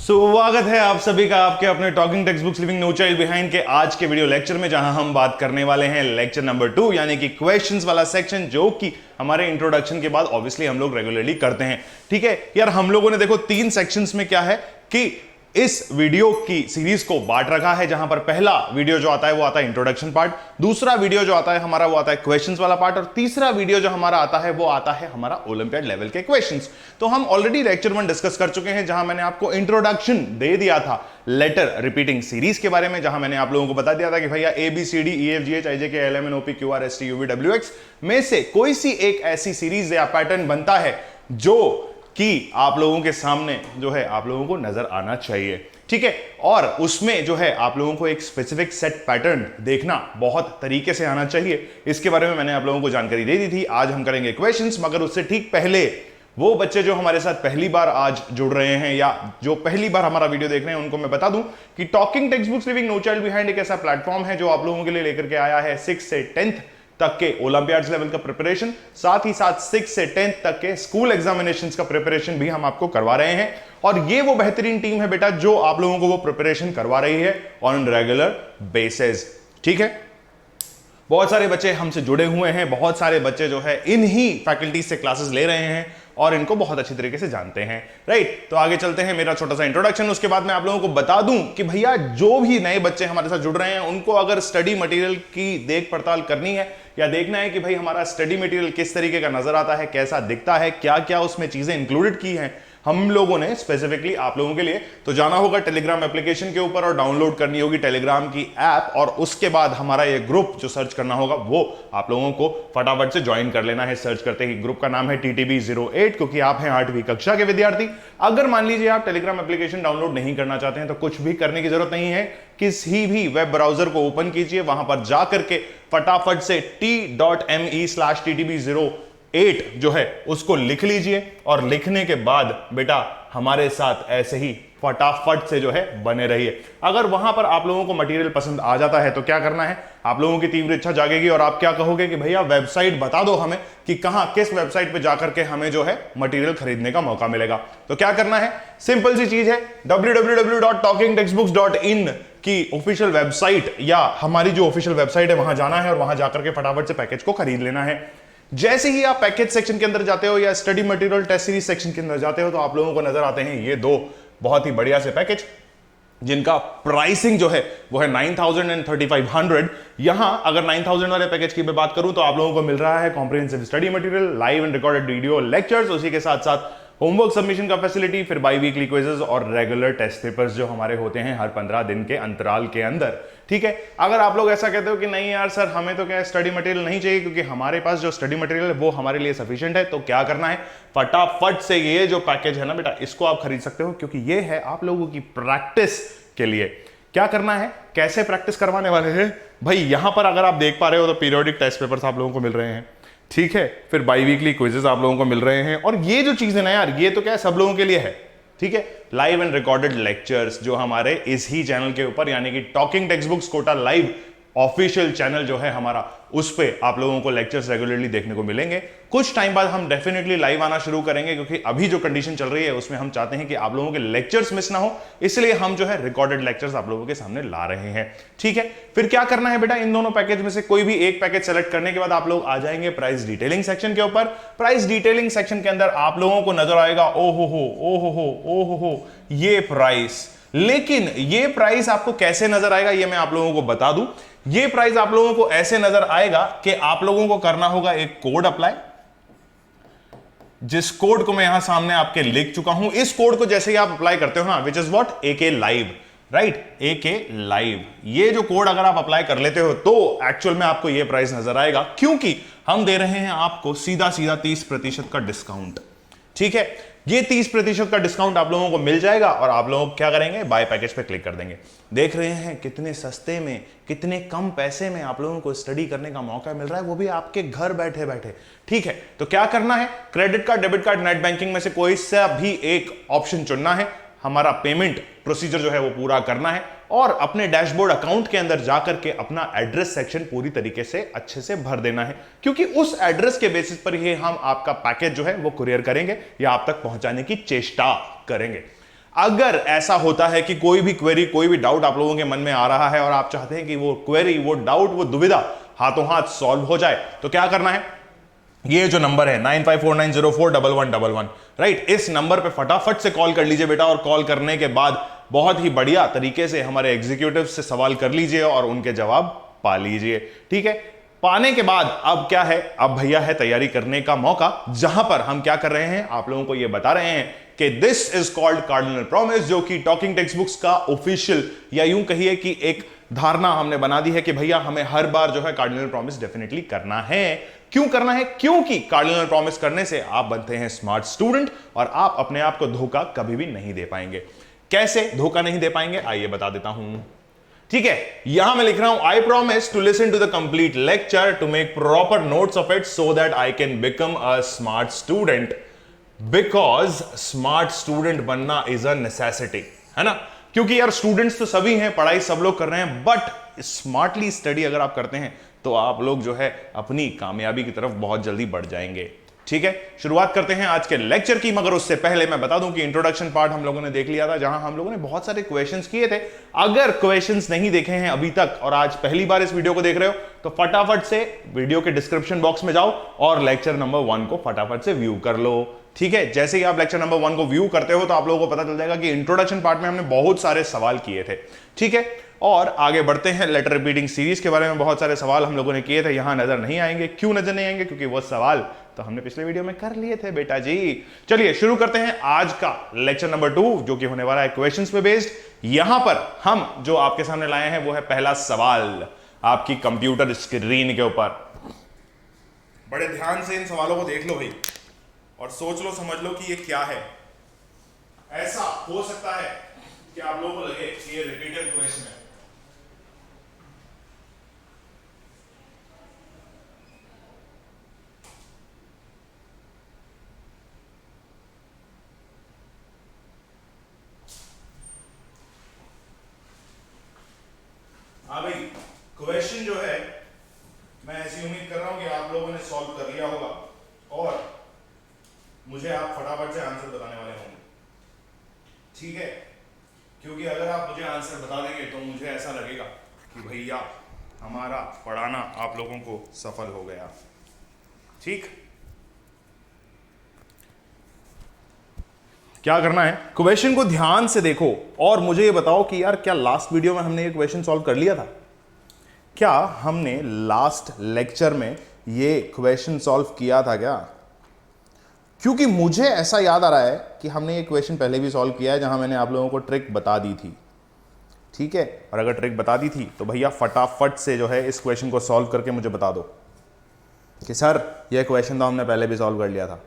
स्वागत है आप सभी का आपके अपने talking text books leaving no child behind के आज के वीडियो लेक्चर में, जहां हम बात करने वाले हैं लेक्चर नंबर 2 यानी कि क्वेश्चंस वाला सेक्शन, जो कि हमारे इंट्रोडक्शन के बाद ऑब्वियसली हम लोग रेगुलरली करते हैं। ठीक है यार, हम लोगों ने देखो 3 सेक्शंस में क्या है कि इस वीडियो की सीरीज को बांट रखा है, जहां पर पहला वीडियो जो आता है वो आता है इंट्रोडक्शन पार्ट, दूसरा वीडियो जो आता है हमारा वो आता है क्वेश्चंस वाला पार्ट, और तीसरा वीडियो जो हमारा आता है वो आता है हमारा ओलंपियाड लेवल के क्वेश्चंस। तो हम ऑलरेडी लेक्चर 1 डिस्कस कर चुके हैं, जहां मैंने आपको इंट्रोडक्शन दे दिया था लेटर रिपीटिंग सीरीज के बारे में, जहां मैंने आप लोगों को बता दिया था कि भैया ABCDEFGH IJK LMN OP QR ST UV WX में से कोई सी एक ऐसी सीरीज या पैटर्न बनता है जो कि आप लोगों के सामने जो है आप लोगों को नजर आना चाहिए। ठीक है, और उसमें जो है आप लोगों को एक स्पेसिफिक सेट पैटर्न देखना बहुत तरीके से आना चाहिए। इसके बारे में मैंने आप लोगों को जानकारी दे दी थी। आज हम करेंगे क्वेश्चंस, मगर उससे ठीक पहले वो बच्चे जो हमारे साथ पहली बार आज जुड़ रहे हैं या जो पहली बार हमारा वीडियो देख रहे हैं, उनको मैं बता दूं कि talking text books leaving no child behind एक ऐसा प्लेटफॉर्म है जो आप लोगों के लिए लेकर के आया है 6 से 10th तक के ओलंपियाड्स लेवल का प्रिपरेशन, साथ ही साथ 6 से 10th तक के स्कूल एग्जामिनेशंस का प्रिपरेशन भी हम आपको करवा रहे हैं। और ये वो बेहतरीन टीम है बेटा जो आप लोगों को वो प्रिपरेशन करवा रही है ऑन रेगुलर बेसिस। ठीक है, बहुत सारे बच्चे हमसे जुड़े हुए हैं, बहुत सारे बच्चे जो है इन्हीं फैकल्टीज से क्लासेस ले रहे हैं और इनको बहुत अच्छी तरीके से जानते हैं। राइट, तो आगे चलते हैं, मेरा छोटा सा इंट्रोडक्शन, उसके बाद मैं आप लोगों को बता दूं कि भैया जो भी नए बच्चे हमारे साथ जुड़ रहे हैं उनको अगर स्टडी मटेरियल की देख पड़ताल करनी है या देखना है कि भाई हमारा स्टडी मटेरियल किस तरीके का नजर आता है, कैसा दिखता है, क्या क्या उसमें चीजें इंक्लूडेड की हैं हम लोगों ने स्पेसिफिकली आप लोगों के लिए, तो जाना होगा टेलीग्राम एप्लीकेशन के ऊपर और डाउनलोड करनी होगी टेलीग्राम की ऐप, और उसके बाद हमारा ये ग्रुप जो सर्च करना होगा वो आप लोगों को फटाफट से ज्वाइन कर लेना है। सर्च करते ही ग्रुप का नाम है TTB08, क्योंकि आप हैं 8वीं कक्षा के विद्यार्थी। अगर मान लीजिए आप टेलीग्राम एप्लीकेशन डाउनलोड नहीं करना चाहते हैं तो कुछ भी करने की जरूरत नहीं है, किसी भी वेब ब्राउजर को ओपन कीजिए, वहां पर जाकर के फटाफट से t.me/ttb08 जो है उसको लिख लीजिए, और लिखने के बाद बेटा हमारे साथ ऐसे ही फटाफट से जो है बने रहिए। अगर वहां पर आप लोगों को मटेरियल पसंद आ जाता है तो क्या करना है, आप लोगों की तीव्र इच्छा जागेगी और आप क्या कहोगे कि भैया वेबसाइट बता दो हमें कि कहां किस वेबसाइट पे जाकर के हमें जो है मटेरियल खरीदने का मौका मिलेगा। तो क्या करना है, सिंपल सी चीज है, www.talkingtextbooks.in की ऑफिशियल वेबसाइट या हमारी जो ऑफिशियल वेबसाइट है वहां जाना है और वहां जाकर के फटाफट से पैकेज को खरीद लेना है। जैसे ही आप पैकेज सेक्शन के अंदर जाते हो या study material test series section के अंदर जाते हो तो आप लोगों को नजर आते हैं ये 2 बहुत ही बढ़िया से पैकेज, जिनका प्राइसिंग जो है वो है 9,000 and 3,500। यहां अगर 9,000 वाले पैकेज की मैं बात करूं तो आप लोगों को मिल रहा है comprehensive study material, live and recorded video lectures, उसी के साथ साथ होमवर्क सबमिशन का फैसिलिटी, फिर बाई वीकली क्विजेस और रेगुलर टेस्ट पेपर्स जो हमारे होते हैं हर 15 दिन के अंतराल के अंदर। ठीक है, अगर आप लोग ऐसा कहते हो कि नहीं यार सर हमें तो क्या स्टडी मटेरियल नहीं चाहिए क्योंकि हमारे पास जो स्टडी मटेरियल है वो हमारे लिए सफिशिएंट है, तो क्या करना है, फटाफट से ये जो पैकेज है ना बेटा इसको आप खरीद सकते हो, क्योंकि ये है आप लोगों की प्रैक्टिस के लिए। क्या करना है, कैसे प्रैक्टिस करवाने वाले हैं भाई, यहां पर अगर आप देख पा रहे हो तो पीरियोडिक टेस्ट पेपर्स आप लोगों को मिल रहे हैं। ठीक है, फिर बाई वीकली क्विजेस आप लोगों को मिल रहे हैं, और ये जो चीजें ना यार ये तो क्या है सब लोगों के लिए है। ठीक है, लाइव एंड रिकॉर्डेड लेक्चर्स जो हमारे इस ही चैनल के ऊपर यानी कि talking text books Kota live official channel जो है हमारा, उस पे आप लोगों को लेक्चर्स रेगुलरली देखने को मिलेंगे। कुछ टाइम बाद हम डेफिनेटली लाइव आना शुरू करेंगे, क्योंकि अभी जो कंडीशन चल रही है उसमें हम चाहते हैं कि आप लोगों के लेक्चर्स मिस ना हो, इसलिए हम जो है रिकॉर्डेड लेक्चर्स आप लोगों के सामने ला रहे हैं। ठीक है, फिर क्या करना है बेटा, इन दोनों पैकेज में से कोई भी एक पैकेज सेलेक्ट करने के बाद आप लोग आ जाएंगे प्राइस डिटेलिंग सेक्शन के ऊपर। प्राइस डिटेलिंग सेक्शन के अंदर आप लोगों को नजर आएगा ओ हो ये प्राइस, लेकिन ये प्राइस आपको कैसे नजर आएगा ये मैं आप लोगों को बता दूं। ये प्राइस आप लोगों को ऐसे नजर आएगा कि आप लोगों को करना होगा एक कोड अप्लाई, जिस कोड को मैं यहां सामने आपके लिख चुका हूं। इस कोड को जैसे ही आप अप्लाई करते हो ना, which is what, AK live, right, AK live, ये जो कोड अगर आप अप्लाई कर लेते हो तो एक्चुअल में आपको ये प्राइस नजर आएगा, क्योंकि हम दे रहे हैं आपको सीधा 30% का डिस्काउंट। ठीक है, ये 30% का डिस्काउंट आप लोगों को मिल जाएगा और आप लोग क्या करेंगे, बाय पैकेज पे क्लिक कर देंगे। देख रहे हैं कितने सस्ते में, कितने कम पैसे में आप लोगों को स्टडी करने का मौका मिल रहा है, वो भी आपके घर बैठे बैठे। ठीक है, तो क्या करना है, credit card, debit card, net banking में से कोई सा भी एक ऑप्शन चुनना है, हमारा पेमेंट प्रोसीजर जो है वो पूरा करना है, और अपने डैशबोर्ड अकाउंट के अंदर जाकर के अपना एड्रेस सेक्शन पूरी तरीके से अच्छे से भर देना है, क्योंकि उस एड्रेस के बेसिस पर ही हम आपका पैकेज जो है वो कुरियर करेंगे या आप तक पहुंचाने की चेष्टा करेंगे। अगर ऐसा होता है कि कोई भी क्वेरी, कोई भी डाउट आप लोगों के मन में आ रहा है और आप चाहते हैं कि वो क्वेरी, वो डाउट, वो दुविधा हाथों हाथ सॉल्व हो जाए, तो क्या करना है, ये जो नंबर है 9549041111, राइट, इस नंबर पे फटाफट से कॉल कर लीजिए बेटा। और कॉल करने के बाद बहुत ही बढ़िया तरीके से हमारे एग्जीक्यूटिव से सवाल कर लीजिए और उनके जवाब पा लीजिए। ठीक है, पाने के बाद अब क्या है, अब भैया है तैयारी करने का मौका, जहां पर हम क्या कर रहे हैं, आप लोगों को यह बता रहे हैं कि this is called cardinal promise, जो कि टॉकिंग टेक्स्ट बुक्स का ऑफिशियल, या यूं कहिए कि एक धारणा हमने बना दी है कि भैया हमें हर बार जो है कार्डिनल प्रॉमिस डेफिनेटली करना है। क्यों करना है? क्योंकि कार्डिनल प्रॉमिस करने से आप बनते हैं स्मार्ट स्टूडेंट और आप अपने आप को धोखा कभी भी नहीं दे पाएंगे। कैसे धोखा नहीं दे पाएंगे, आइए बता देता हूं। ठीक है, यहां मैं लिख रहा हूं, I promise to listen to the complete lecture to make proper notes of it so that I can become a smart student, because smart student बनना इज अ नेसेसिटी, है ना। क्योंकि यार स्टूडेंट्स तो सभी हैं, पढ़ाई सब लोग कर रहे हैं, बट स्मार्टली स्टडी अगर आप करते हैं तो आप लोग जो है अपनी कामयाबी की तरफ बहुत जल्दी बढ़ जाएंगे। ठीक है, शुरुआत करते हैं आज के लेक्चर की, मगर उससे पहले मैं बता दूं कि इंट्रोडक्शन पार्ट हम लोगों ने देख लिया था, जहां हम लोगों ने बहुत सारे क्वेश्चंस किए थे। अगर क्वेश्चंस नहीं देखे हैं अभी तक और आज पहली बार इस वीडियो को देख रहे हो, तो फटाफट से वीडियो के डिस्क्रिप्शन बॉक्स में जाओ और लेक्चर नंबर 1 को फटाफट से व्यू कर लो। ठीक है, जैसे ही आप लेक्चर नंबर 1 को व्यू करते हो तो आप लोगों को पता चल जाएगा कि इंट्रोडक्शन पार्ट में हमने बहुत सारे सवाल किए थे। ठीक है, और आगे बढ़ते हैं। लेटर रिपीटिंग सीरीज के बारे में बहुत सारे सवाल हम लोगों ने किए थे, यहां नजर नहीं आएंगे। क्यों नजर नहीं आएंगे? क्योंकि वो सवाल तो हमने पिछले वीडियो में कर लिए थे बेटा जी। चलिए शुरू करते हैं आज का लेक्चर नंबर 2, जो कि होने वाला है क्वेश्चंस पे बेस्ड। यहां पर हम जो आपके सामने लाए हैं वो है पहला सवाल आपकी कंप्यूटर स्क्रीन के ऊपर। बड़े ध्यान से इन सवालों को देख लो भाई और सोच लो, समझ लो कि ये क्या है। ऐसा हो सकता है कि आप लोगों को लगे कि ये रिपीटेड क्वेश्चन है। हाँ भाई, क्वेश्चन जो है मैं ऐसी उम्मीद कर रहा हूं कि आप लोगों ने सॉल्व कर लिया होगा और मुझे आप फटाफट से आंसर बताने वाले होंगे। ठीक है, क्योंकि अगर आप मुझे आंसर बता देंगे तो मुझे ऐसा लगेगा कि भैया हमारा पढ़ाना आप लोगों को सफल हो गया। ठीक, क्या करना है, क्वेश्चन को ध्यान से देखो और मुझे ये बताओ कि यार क्या लास्ट वीडियो में हमने ये क्वेश्चन सॉल्व कर लिया था? क्या हमने लास्ट लेक्चर में ये क्वेश्चन सॉल्व किया था क्या? क्योंकि मुझे ऐसा याद आ रहा है कि हमने ये क्वेश्चन पहले भी सॉल्व किया है, जहां मैंने आप लोगों को ट्रिक बता दी थी। ठीक है, और अगर ट्रिक बता दी थी तो भैया फटाफट से जो है इस क्वेश्चन को सॉल्व करके मुझे बता दो कि सर यह क्वेश्चन तो हमने पहले भी सॉल्व कर लिया था।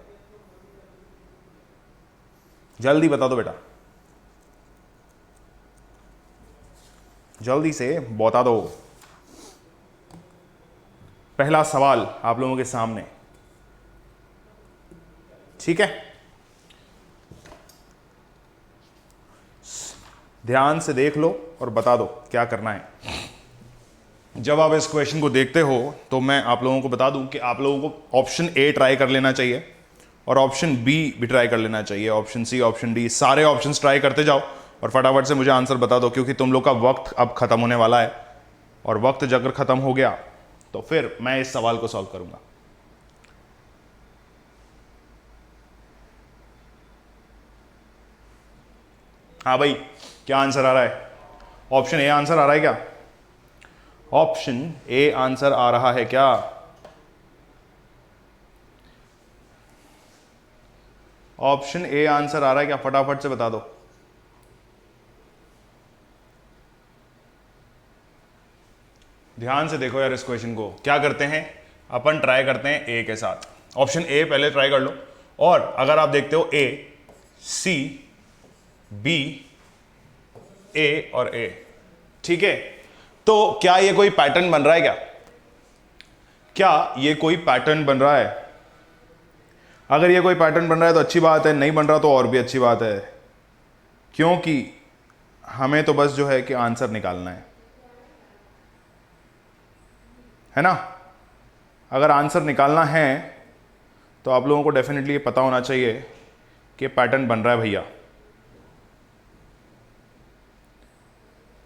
जल्दी बता दो बेटा, जल्दी से बता दो। पहला सवाल आप लोगों के सामने। ठीक है, ध्यान से देख लो और बता दो क्या करना है। जब आप इस क्वेश्चन को देखते हो तो मैं आप लोगों को बता दूं कि आप लोगों को ऑप्शन ए ट्राई कर लेना चाहिए और ऑप्शन बी भी ट्राई कर लेना चाहिए, ऑप्शन सी, ऑप्शन डी, सारे ऑप्शंस ट्राई करते जाओ और फटाफट से मुझे आंसर बता दो, क्योंकि तुम लोग का वक्त अब खत्म होने वाला है और वक्त अगर खत्म हो गया तो फिर मैं इस सवाल को सॉल्व करूंगा। हाँ भाई, क्या आंसर आ रहा है? ऑप्शन ए आंसर आ रहा है क्या? ऑप्शन ए आंसर आ रहा है क्या? ऑप्शन ए आंसर आ रहा है क्या? फटाफट से बता दो। ध्यान से देखो यार इस क्वेश्चन को। क्या करते हैं अपन, ट्राई करते हैं ए के साथ। ऑप्शन ए पहले ट्राई कर लो और अगर आप देखते हो ए, सी, बी, ए और ए। ठीक है, तो क्या ये कोई पैटर्न बन रहा है क्या? क्या ये कोई पैटर्न बन रहा है? अगर ये कोई पैटर्न बन रहा है तो अच्छी बात है, नहीं बन रहा तो और भी अच्छी बात है, क्योंकि हमें तो बस जो है कि आंसर निकालना है ना। अगर आंसर निकालना है तो आप लोगों को डेफिनेटली ये पता होना चाहिए कि पैटर्न बन रहा है भैया।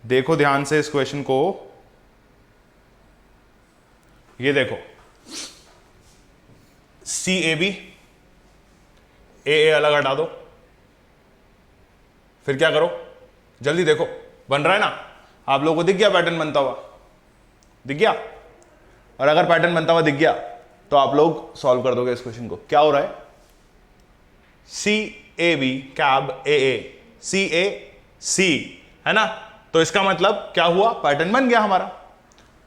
देखो ध्यान से इस क्वेश्चन को, ये देखो CAB, AA अलग हटा दो, फिर क्या करो, जल्दी देखो, बन रहा है ना, आप लोगों को दिख गया पैटर्न बनता हुआ, दिख गया? और अगर पैटर्न बनता हुआ दिख गया तो आप लोग सॉल्व कर दोगे इस क्वेश्चन को। क्या हो रहा है, CAB कैब AA CAC, है ना? तो इसका मतलब क्या हुआ, पैटर्न बन गया हमारा,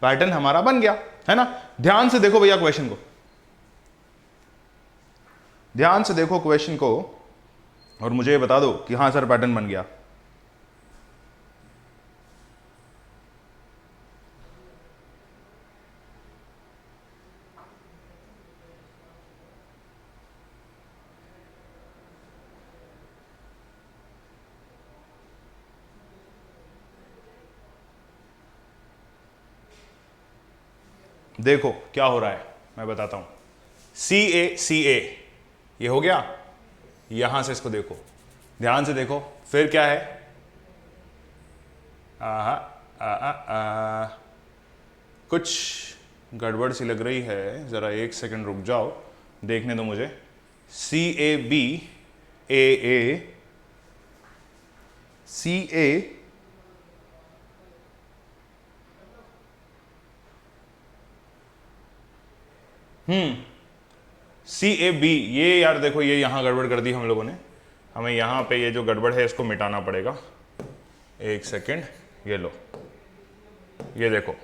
पैटर्न हमारा बन गया, है ना? ध्यान से देखो भैया क्वेश्चन को, ध्यान से देखो क्वेश्चन को और मुझे बता दो कि हां सर पैटर्न बन गया। देखो क्या हो रहा है, मैं बताता हूं। CA ये हो गया, यहां से इसको देखो, ध्यान से देखो, फिर क्या है, कुछ गड़बड़ सी लग रही है, जरा एक सेकंड रुक जाओ, देखने दो मुझे। CAB AA CA CAB, ये यार देखो, ये यहां गड़बड़ कर दी हम लोगों ने, हमें यहां पे ये जो गड़बड़ है इसको मिटाना पड़ेगा। एक सेकंड, ये लो, ये देखो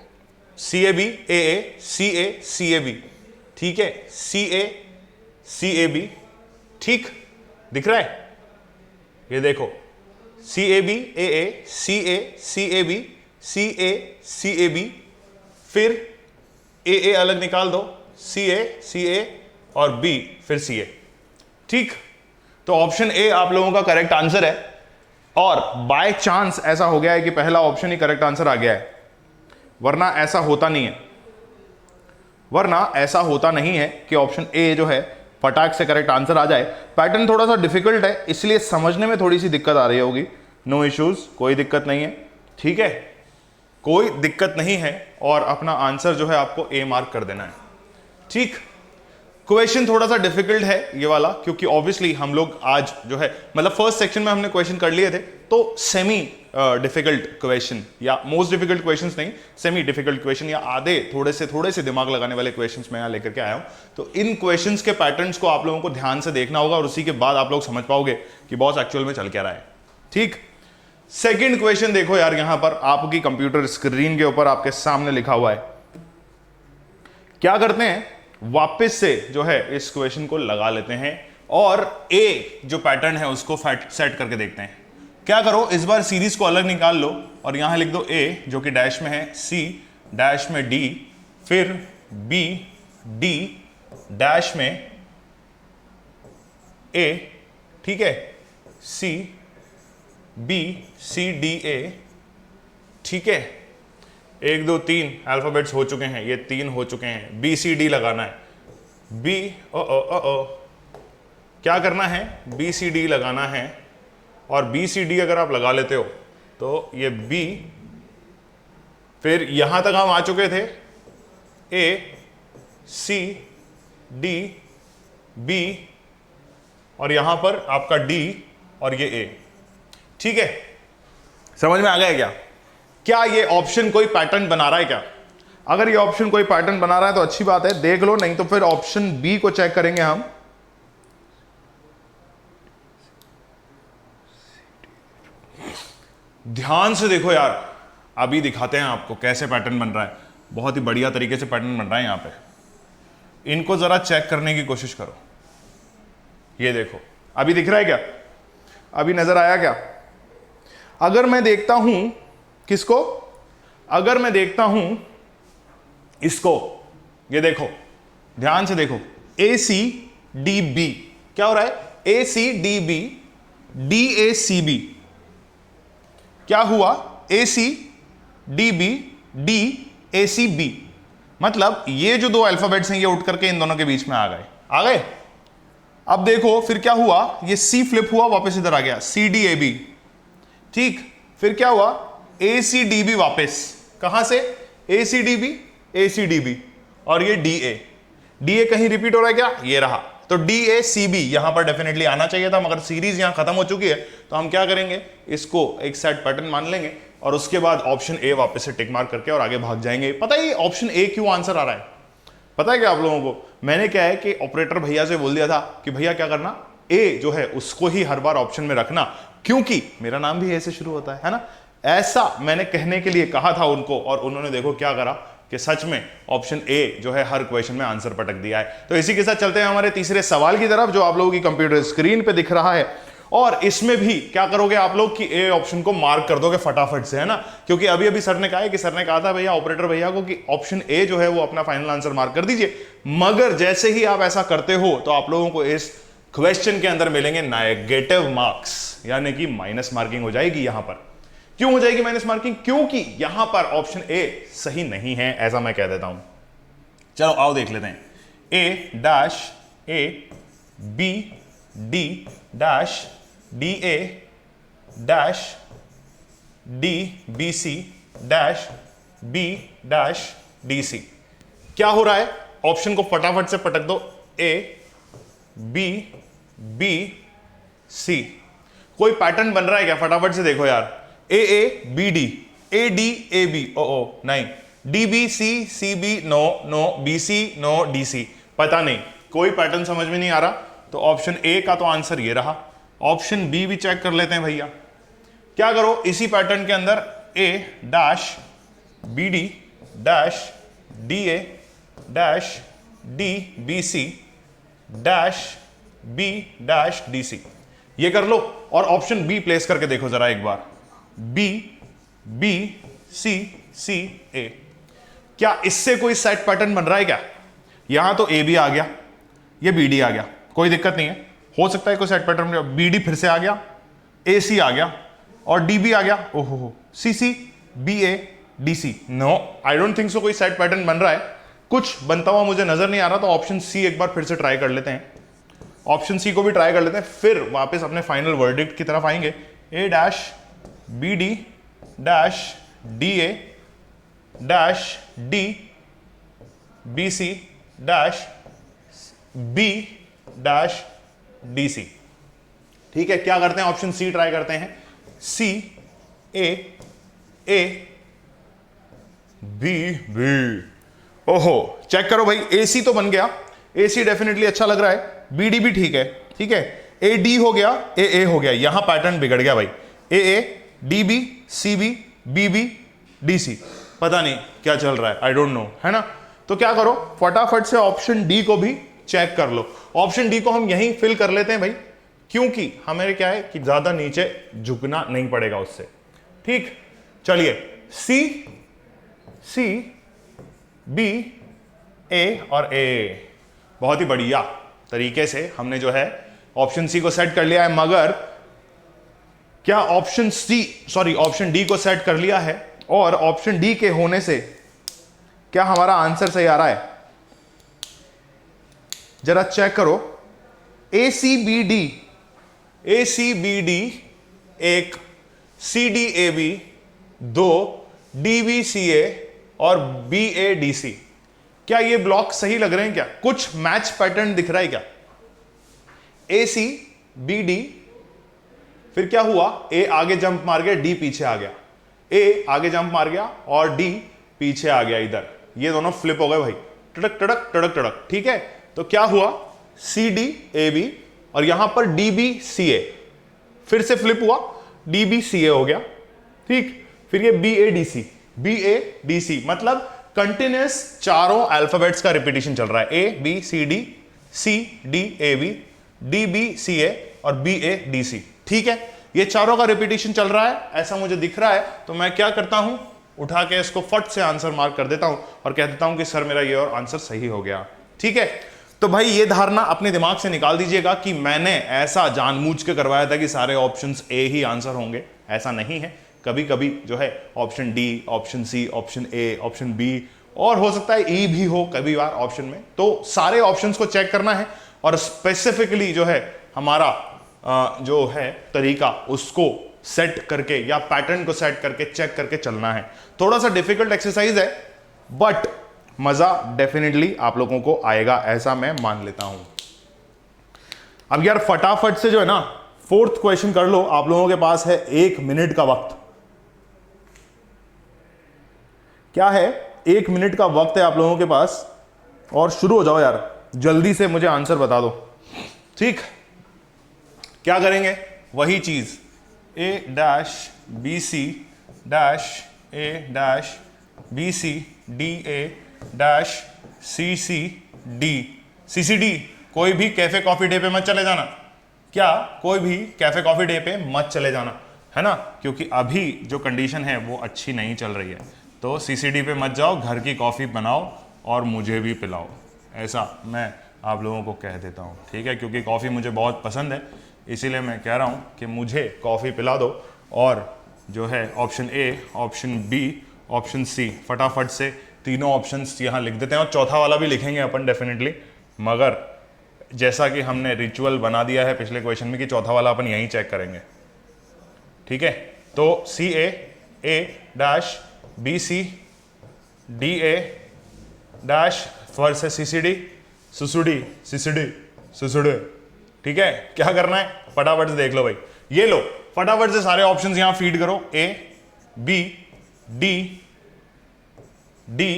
CAB AA CA CAB, ठीक है, CA CAB, ठीक दिख रहा है? ये देखो CAB AA CA CAB CA CAB, फिर AA अलग निकाल दो, CA CA और B फिर CA, ठीक? तो ऑप्शन ए आप लोगों का करेक्ट आंसर है, और बाय चांस ऐसा हो गया है कि पहला ऑप्शन ही करेक्ट आंसर आ गया है, वरना ऐसा होता नहीं है, वरना ऐसा होता नहीं है कि ऑप्शन ए जो है फटाक से करेक्ट आंसर आ जाए। पैटर्न थोड़ा सा डिफिकल्ट है, इसलिए समझने में थोड़ी सी दिक्कत आ रही होगी, नो इश्यूज, कोई दिक्कत नहीं है, ठीक है, कोई दिक्कत नहीं है, और अपना आंसर जो है आपको ए मार्क कर देना है, ठीक? क्वेश्चन थोड़ा सा डिफिकल्ट है ये वाला, क्योंकि ऑब्वियसली हम लोग आज जो है, मतलब फर्स्ट सेक्शन में हमने क्वेश्चन कर लिए थे, तो सेमी डिफिकल्ट क्वेश्चन या मोस्ट डिफिकल्ट क्वेश्चंस नहीं, सेमी डिफिकल्ट क्वेश्चन या आधे थोड़े से दिमाग लगाने वाले क्वेश्चंस मैं यहाँ लेकर के आया हूँ। तो इन क्वेश्चंस के पैटर्न्स को आप लोगों को ध्यान से देखना होगा, और उसी के बाद आप लोग समझ पाओगे कि बॉस एक्चुअल में चल क्या रहा है, ठीक? सेकेंड क्वेश्चन देखो यार, यहां पर आपकी कंप्यूटर स्क्रीन के ऊपर आपके सामने लिखा हुआ है। क्या करते हैं, वापस से जो है इस क्वेश्चन को लगा लेते हैं, और ए जो पैटर्न है उसको सेट करके देखते हैं। क्या करो, इस बार सीरीज को अलग निकाल लो और यहां लिख दो ए जो कि डैश में है, सी डैश में डी, फिर बी डी डैश में ए, ठीक है, सी बी सी डी ए, ठीक है, 1 2 3 अल्फाबेट्स हो चुके हैं, ये 3 हो चुके हैं, बी सी डी लगाना है, बी ओ क्या करना है, बी सी डी लगाना है, और बी सी डी अगर आप लगा लेते हो तो ये बी, फिर यहां तक हम आ चुके थे, ए सी डी बी, और यहां पर आपका डी और ये ए, ठीक है? समझ में आ गया क्या? क्या ये ऑप्शन कोई पैटर्न बना रहा है क्या? अगर ये ऑप्शन कोई पैटर्न बना रहा है तो अच्छी बात है, देख लो, नहीं तो फिर ऑप्शन बी को चेक करेंगे हम। ध्यान से देखो यार, अभी दिखाते हैं आपको कैसे पैटर्न बन रहा है, बहुत ही बढ़िया तरीके से पैटर्न बन रहा है यहां पे, इनको जरा चेक करने की कोशिश करो। ये देखो, अभी दिख रहा है क्या? अभी नजर आया क्या? अगर मैं देखता हूं किसको, अगर मैं देखता हूं इसको, ये देखो, ध्यान से देखो, ए सी डी बी, क्या हो रहा है, A C D B D A C B, क्या हुआ, A C D B D A C B, मतलब ये जो दो अल्फाबेट्स हैं ये उठ करके इन दोनों के बीच में आ गए। अब देखो फिर क्या हुआ, ये सी फ्लिप हुआ, वापस इधर आ गया, सी डी ए बी, ठीक, फिर क्या हुआ, ACDB वापस, कहां से? ACDB, ACDB और ये DA कहीं रिपीट हो रहा है क्या? ये रहा। तो DACB यहां पर डेफिनेटली आना चाहिए था, मगर सीरीज यहां खत्म हो चुकी है, तो हम क्या करेंगे, इसको एक सेट पैटर्न मान लेंगे और उसके बाद ऑप्शन ए वापस से टिक मार्क करके और आगे भाग जाएंगे। पता है ऑप्शन ए क्यों आंसर आ रहा है? पता है क्या आप लोगों को? मैंने क्या है कि ऑपरेटर भैया से बोल दिया था कि भैया क्या करना, ए जो है उसको ही हर बार ऑप्शन में रखना, क्योंकि मेरा नाम भी ए से शुरू होता है ना। ऐसा मैंने कहने के लिए कहा था उनको, और उन्होंने देखो क्या करा कि सच में ऑप्शन ए जो है हर क्वेश्चन में आंसर पटक दिया है। तो इसी के साथ चलते हैं हमारे तीसरे सवाल की तरफ, जो आप लोगों की कंप्यूटर स्क्रीन पे दिख रहा है। और इसमें भी क्या करोगे आप लोग कि ए ऑप्शन को मार्क कर दोगे फटाफट से, है ना, क्योंकि अभी अभी सर ने कहा है कि सर ने कहा था भैया ऑपरेटर भैया को कि ऑप्शन ए जो है वो अपना फाइनल आंसर मार्क कर दीजिए। मगर जैसे ही आप ऐसा करते हो तो आप लोगों को इस क्वेश्चन के अंदर मिलेंगे नेगेटिव मार्क्स, यानी कि माइनस मार्किंग हो जाएगी। यहां पर क्यों हो जाएगी माइनस मार्किंग? क्योंकि यहां पर ऑप्शन ए सही नहीं है, ऐसा मैं कह देता हूं। चलो आओ देख लेते हैं। A dash A B D dash D A dash D B C dash B dash D C. क्या हो रहा है? ऑप्शन को फटाफट से पटक दो। ए बी बी सी, कोई पैटर्न बन रहा है क्या? फटाफट से देखो यार। A B D, A D A B, ओ नहीं, D B C, C B no, B C no, D C, पता नहीं, कोई पैटर्न समझ में नहीं आ रहा। तो ऑप्शन ए का तो आंसर ये रहा। ऑप्शन बी भी चेक कर लेते हैं भैया। क्या करो, इसी पैटर्न के अंदर A dash B D dash D A dash D B C dash B dash D C, ये कर लो और ऑप्शन बी प्लेस करके देखो जरा एक बार। बी बी सी सी ए, क्या इससे कोई सेट पैटर्न बन रहा है क्या? यहां तो ए बी आ गया, ये बी डी आ गया, कोई दिक्कत नहीं है, हो सकता है कोई सेट पैटर्न। बी डी फिर से आ गया, ए सी आ गया और डी बी आ गया, ओहो C C B A D C. No, I don't think so कोई सेट पैटर्न बन रहा है, कुछ बनता हुआ मुझे नजर नहीं आ रहा। तो ऑप्शन सी एक बार फिर से ट्राई कर लेते हैं, ऑप्शन सी को भी ट्राई कर लेते हैं, फिर वापस अपने फाइनल वर्डिक्ट की तरफ आएंगे। A dash B D dash D A dash D B C dash B dash D C. ठीक है, क्या करते हैं, ऑप्शन सी ट्राई करते हैं। सी ए बी बी, ओहो चेक करो भाई, ए सी तो बन गया, ए सी डेफिनेटली अच्छा लग रहा है, बी डी भी ठीक है, ठीक है, ए डी हो गया, ए हो गया, यहां पैटर्न बिगड़ गया भाई। A D B C B B B D C, पता नहीं क्या चल रहा है, आई डोंट नो, है ना। तो क्या करो, फटाफट से ऑप्शन डी को भी चेक कर लो। ऑप्शन डी को हम यहीं फिल कर लेते हैं भाई, क्योंकि हमें क्या है कि ज्यादा नीचे झुकना नहीं पड़ेगा उससे। ठीक, चलिए सी सी बी ए और ए, बहुत ही बढ़िया तरीके से हमने जो है ऑप्शन सी को सेट कर लिया है। मगर क्या ऑप्शन डी को सेट कर लिया है और ऑप्शन डी के होने से क्या हमारा आंसर सही आ रहा है? जरा चेक करो। ए सी बी डी एक, सी डी ए बी दो, डी बी सी ए और बी ए डी सी, क्या ये ब्लॉक सही लग रहे हैं? क्या कुछ मैच पैटर्न दिख रहा है क्या? ए सी बी डी, फिर क्या हुआ, ए आगे जंप मार गया, डी पीछे आ गया, ए आगे जंप मार गया और डी पीछे आ गया, इधर ये दोनों फ्लिप हो गए भाई, टड़क टड़क टड़क टड़क। ठीक है, तो क्या हुआ, सी डी ए बी और यहां पर डी बी सी ए, फिर से फ्लिप हुआ, डी बी सी ए हो गया। ठीक, फिर ये बी ए डी सी, मतलब कंटिन्यूस चारों अल्फाबेट्स का रिपीटिशन चल रहा है। A B C D, C D A B, D B C A और बी ए डी सी। ठीक है, ये चारों का रिपीटिशन चल रहा है, ऐसा मुझे दिख रहा है। तो मैं क्या करता हूं, उठा के इसको फट से आंसर मार्क कर देता हूं और कह देता हूं कि सर मेरा ये और आंसर सही हो गया। ठीक है, तो भाई ये धारणा अपने दिमाग से निकाल दीजिएगा कि मैंने ऐसा जानबूझ के करवाया था कि सारे ऑप्शंस ए ही आंसर होंगे, ऐसा नहीं है। कभी कभी जो है option D, option C, option A, option B और हो सकता है ई भी हो कभी बार ऑप्शन में। तो सारे ऑप्शंस को चेक करना है और स्पेसिफिकली जो है हमारा जो है तरीका उसको सेट करके या पैटर्न को सेट करके चेक करके चलना है। थोड़ा सा डिफिकल्ट एक्सरसाइज है, बट मजा डेफिनेटली आप लोगों को आएगा, ऐसा मैं मान लेता हूं। अब यार फटाफट से जो है ना फोर्थ क्वेश्चन कर लो, आप लोगों के पास है 1 मिनट का वक्त। क्या है, 1 मिनट का वक्त है आप लोगों के पास, और शुरू हो जाओ यार, जल्दी से मुझे आंसर बता दो। ठीक, क्या करेंगे, वही चीज a dash B C dash a dash B C D A dash C C D C C D. कोई भी कैफे कॉफी डे पे मत चले जाना, क्या कोई भी कैफे कॉफी डे पे मत चले जाना, है ना, क्योंकि अभी जो कंडीशन है वो अच्छी नहीं चल रही है। तो सीसीडी पे मत जाओ, घर की कॉफी बनाओ और मुझे भी पिलाओ, ऐसा मैं आप लोगों को कह देता हूँ, ठीक है, क्योंकि कॉफ़ी मुझे बहुत पसंद है, इसीलिए मैं कह रहा हूँ कि मुझे कॉफ़ी पिला दो। और जो है option A, option B, option C, फटाफट से तीनों ऑप्शंस यहाँ लिख देते हैं, और चौथा वाला भी लिखेंगे अपन डेफिनेटली, मगर जैसा कि हमने रिचुअल बना दिया है पिछले क्वेश्चन में कि चौथा वाला अपन यहीं चेक करेंगे, ठीक है। तो C A dash B C D A dash first है सी सी डी सुसुडी सिसडी सुसुडे, ठीक है। क्या करना है, फटाफट से देख लो भाई, ये लो फटाफट से सारे ऑप्शंस यहां फीड करो, A B D D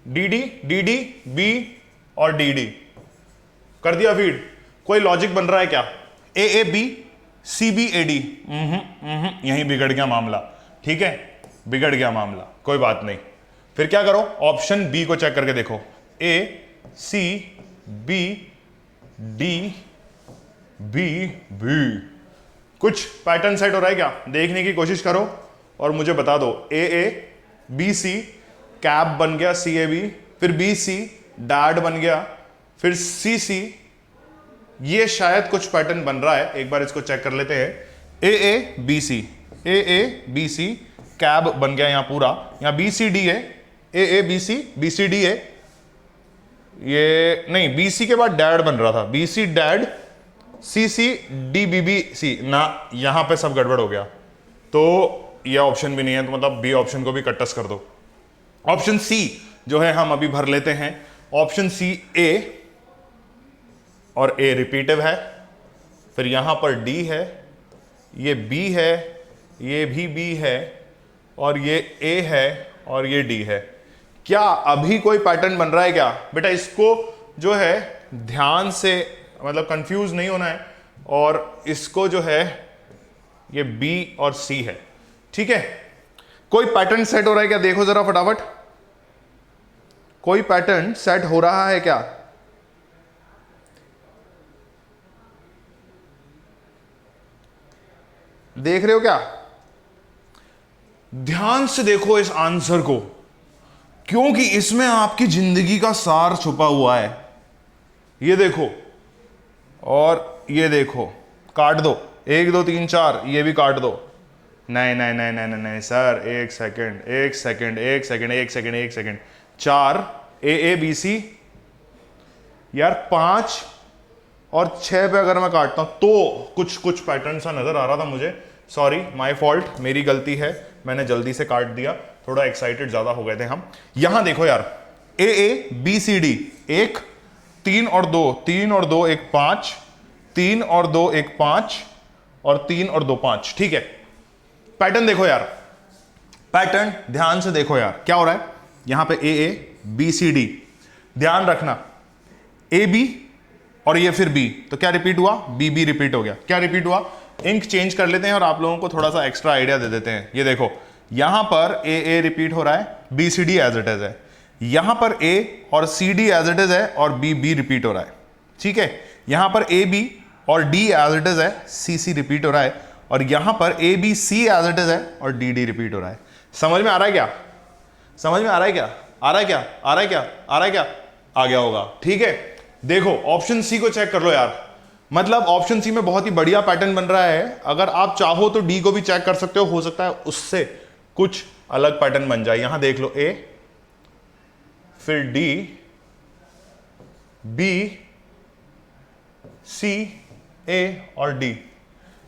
D D D D B और डी डी कर दिया फीड। कोई लॉजिक बन रहा है क्या, A B C B A D, यहीं बिगड़ गया मामला, ठीक है, बिगड़ गया मामला, कोई बात नहीं। फिर क्या करो, ऑप्शन बी को चेक करके देखो, A C B D B B, कुछ पैटर्न सेट हो रहा है क्या, देखने की कोशिश करो और मुझे बता दो। ए बी सी कैप बन गया, सी ए बी, फिर बी सी डैड बन गया, फिर सी सी, ये शायद कुछ पैटर्न बन रहा है, एक बार इसको चेक कर लेते हैं। A B C, A B C cab बन गया यहाँ पूरा, यहाँ बी सी डी है, ए बी सी डी है, ये नहीं, बी सी के बाद डैड बन रहा था, B C dad, C C D B B C ना, यहां पे सब गड़बड़ हो गया, तो ये ऑप्शन भी नहीं है, तो मतलब बी ऑप्शन को भी कटस कर दो। ऑप्शन सी जो है हम अभी भर लेते हैं, ऑप्शन सी ए, और ए रिपीटिव है, फिर यहां पर डी है, ये बी है, ये भी बी है, और ये ए है, और ये डी है। क्या अभी कोई पैटर्न बन रहा है क्या बेटा, इसको जो है ध्यान से, मतलब कंफ्यूज नहीं होना है, और इसको जो है ये बी और सी है, ठीक है। कोई पैटर्न सेट हो रहा है क्या, देखो जरा फटाफट, कोई पैटर्न सेट हो रहा है क्या, देख रहे हो क्या, ध्यान से देखो इस आंसर को, क्योंकि इसमें आपकी जिंदगी का सार छुपा हुआ है। ये देखो और ये देखो, काट दो, 1 2 3 4, ये भी काट दो। नहीं नहीं नहीं नहीं नहीं सर, एक सेकंड एक सेकंड एक सेकंड एक सेकंड एक सेकंड, 4 ए बी सी, यार 5 और 6 पे अगर मैं काटता हूं तो कुछ कुछ पैटर्न सा नजर आ रहा था मुझे, सॉरी माय फॉल्ट, मेरी गलती है, मैंने जल्दी से काट दिया, थोड़ा एक्साइटेड ज्यादा हो गए थे हम। यहां देखो यार, ए बी सी डी, 1 3 और 2, 3 और 2 1 5, 3 और 2 1 5, और 3 और 2 5, ठीक है। पैटर्न देखो यार, पैटर्न ध्यान से देखो यार, क्या हो रहा है यहां पे, ए बी सी डी, ध्यान रखना, ए बी और ये फिर बी, तो क्या रिपीट हुआ, बी बी रिपीट हो गया। क्या रिपीट हुआ, इंक चेंज कर लेते हैं और आप लोगों को थोड़ा सा एक्स्ट्रा आइडिया दे देते हैं। ये देखो यहां पर ए रिपीट हो रहा है, B C D as it is है, यहां पर ए और C D as it is है, और बी बी रिपीट हो रहा है, ठीक है। यहां पर ए बी और डी एज इट इज है, सी सी रिपीट हो रहा है, और यहां पर A B C as it is है, और डी डी रिपीट हो रहा है। समझ में आ रहा है क्या, समझ में आ रहा है क्या, आ रहा है क्या, आ रहा है क्या, आ रहा है क्या, आ गया होगा, ठीक है। देखो ऑप्शन सी को चेक कर लो यार, मतलब ऑप्शन सी में बहुत ही बढ़िया पैटर्न बन रहा है, अगर आप चाहो तो डी को भी चेक कर सकते हो सकता है उससे कुछ अलग पैटर्न बन जाए। यहां देख लो, ए फिर डी बी सी ए और डी,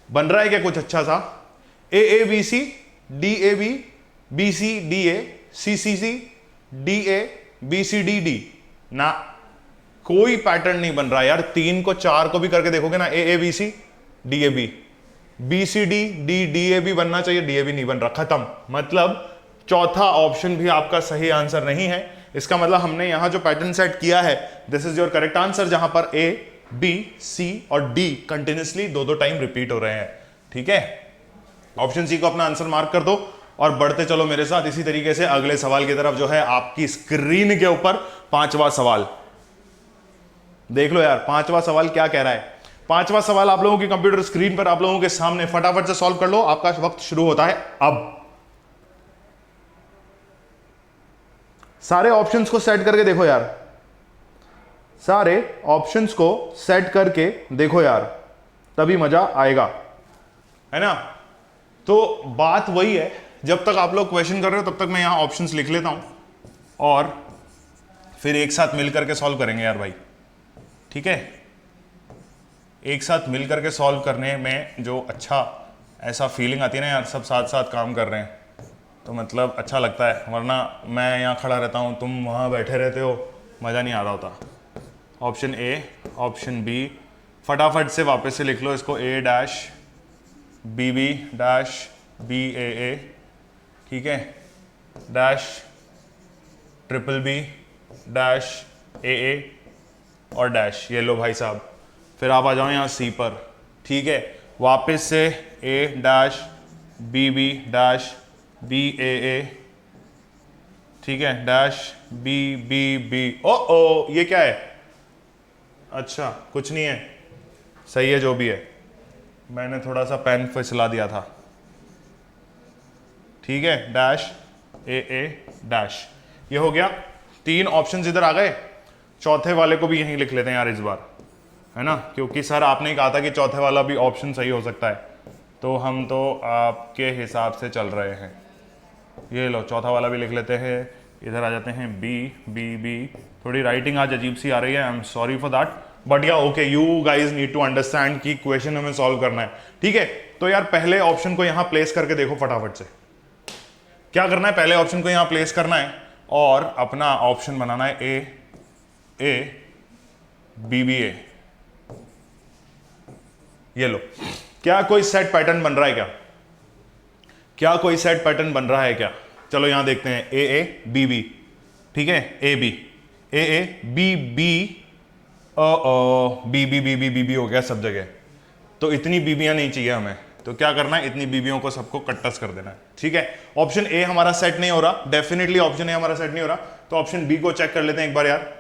बन रहा है क्या कुछ अच्छा सा, A B C, D A B, B C D A, C C C, D A, B C D D ना, कोई पैटर्न नहीं बन रहा यार। 3 को 4 को भी करके देखोगे ना, A B C, D A B, B C D, D A B बनना चाहिए, डी ए बी नहीं बन रहा, खत्म। मतलब चौथा ऑप्शन भी आपका सही आंसर नहीं है। इसका मतलब हमने यहां जो पैटर्न सेट किया है, this is your correct answer, जहां पर ए बी सी और डी कंटिन्यूसली दो टाइम रिपीट हो रहे हैं। ठीक है, ऑप्शन सी को अपना आंसर मार्क कर दो और बढ़ते चलो मेरे साथ इसी तरीके से अगले सवाल की तरफ, जो है आपकी स्क्रीन के ऊपर 5वां सवाल। देख लो यार 5वां सवाल क्या कह रहा है। 5वां सवाल आप लोगों की कंप्यूटर स्क्रीन पर आप लोगों के सामने, फटाफट से सॉल्व कर लो, आपका वक्त शुरू होता है अब। सारे ऑप्शंस को सेट करके देखो यार, सारे ऑप्शंस को सेट करके देखो यार, तभी मजा आएगा, है ना। तो बात वही है, जब तक आप लोग क्वेश्चन कर रहे हो तब तक मैं यहां ऑप्शंस लिख लेता हूं और फिर एक साथ मिल करके सॉल्व करेंगे यार भाई। ठीक है, एक साथ मिल करके सॉल्व करने में जो अच्छा ऐसा फीलिंग आती है ना यार, सब साथ साथ काम कर रहे हैं तो मतलब अच्छा लगता है। वरना मैं यहाँ खड़ा रहता हूँ, तुम वहाँ बैठे रहते हो, मज़ा नहीं आ रहा होता। ऑप्शन ए, ऑप्शन बी, फटाफट से वापस से लिख लो इसको, A dash B B dash B A, ठीक है, dash triple B dash A और डैश। ये लो भाई साहब, फिर आप आ जाओ यहाँ सी पर। ठीक है, वापस से A dash B B dash B A, ठीक है, डैश बी बी बी। ओ ये क्या है? अच्छा कुछ नहीं है, सही है जो भी है, मैंने थोड़ा सा पेन फिसला दिया था। ठीक है, डैश ए डैश, ये हो गया। 3 ऑप्शंस इधर आ गए, चौथे वाले को भी यहीं लिख लेते हैं यार इस बार, है ना, क्योंकि सर आपने कहा था कि चौथे वाला भी ऑप्शन सही हो सकता है, तो हम तो आपके हिसाब से चल रहे हैं। ये लो चौथा वाला भी लिख लेते हैं, इधर आ जाते हैं बी बी बी। थोड़ी राइटिंग आज अजीब सी आ रही है, I am sorry for that, but yeah okay, you guys need to understand कि क्वेश्चन हमें सॉल्व करना है। ठीक है, तो यार पहले ऑप्शन को यहां प्लेस करके देखो फटाफट से। क्या करना है, पहले ऑप्शन को यहां प्लेस करना है और अपना ऑप्शन बनाना है ए बी बी ए। ये लो, क्या कोई सेट पैटर्न बन रहा है क्या कोई सेट पैटर्न बन रहा है क्या? चलो यहां देखते हैं, ए बी बी, ठीक है, A B B B B हो गया सब जगह। तो इतनी बीबियां नहीं चाहिए हमें, तो क्या करना है, इतनी बीबियों को सबको कट्टस कर देना है। ठीक है, ऑप्शन ए हमारा सेट नहीं हो रहा, डेफिनेटली ऑप्शन ए हमारा सेट नहीं हो रहा, तो ऑप्शन बी को चेक कर लेते हैं एक बार यार।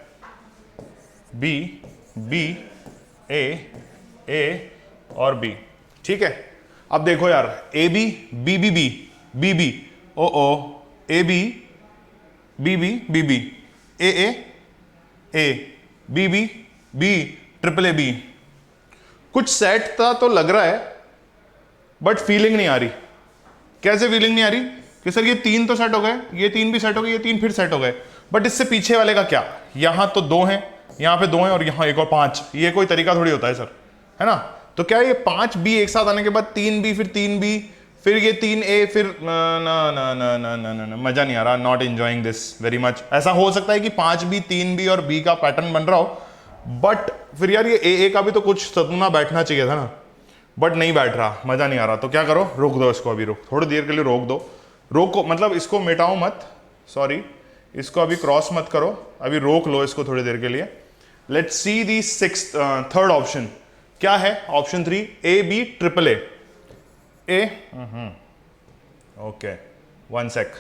बी बी ए और बी, ठीक है। अब देखो यार, A B B B B B B A B B B B B A B B B triple A B. कुछ सेट था तो लग रहा है, बट फीलिंग नहीं आ रही। कैसे फीलिंग नहीं आ रही कि सर ये 3 तो सेट हो गए, ये 3 भी सेट हो गए, ये 3 फिर सेट हो गए, बट इससे पीछे वाले का क्या? यहां तो 2 हैं, यहां पे 2 हैं और यहां एक और 5। ये कोई तरीका थोड़ी होता है सर, है ना। तो क्या ये 5 बी एक साथ आने के बाद 3 बी, फिर 3 बी, फिर ये 3 ए, फिर ना, मजा नहीं आ रहा, not enjoying this very much. ऐसा हो सकता है कि 5 बी 3 बी और बी का पैटर्न बन रहा हो, बट फिर यार ये ए का भी तो कुछ सदमा बैठना चाहिए था ना, बट नहीं बैठ रहा, मजा नहीं आ रहा। तो क्या करो, रोक दो इसको, अभी रोक, थोड़ी देर के लिए रोक दो। रोको मतलब इसको मिटाओ मत, सॉरी, इसको अभी क्रॉस मत करो, अभी रोक लो इसको थोड़ी देर के लिए। Let's see the third option क्या है। Option 3, A B triple A. Okay, 1 sec.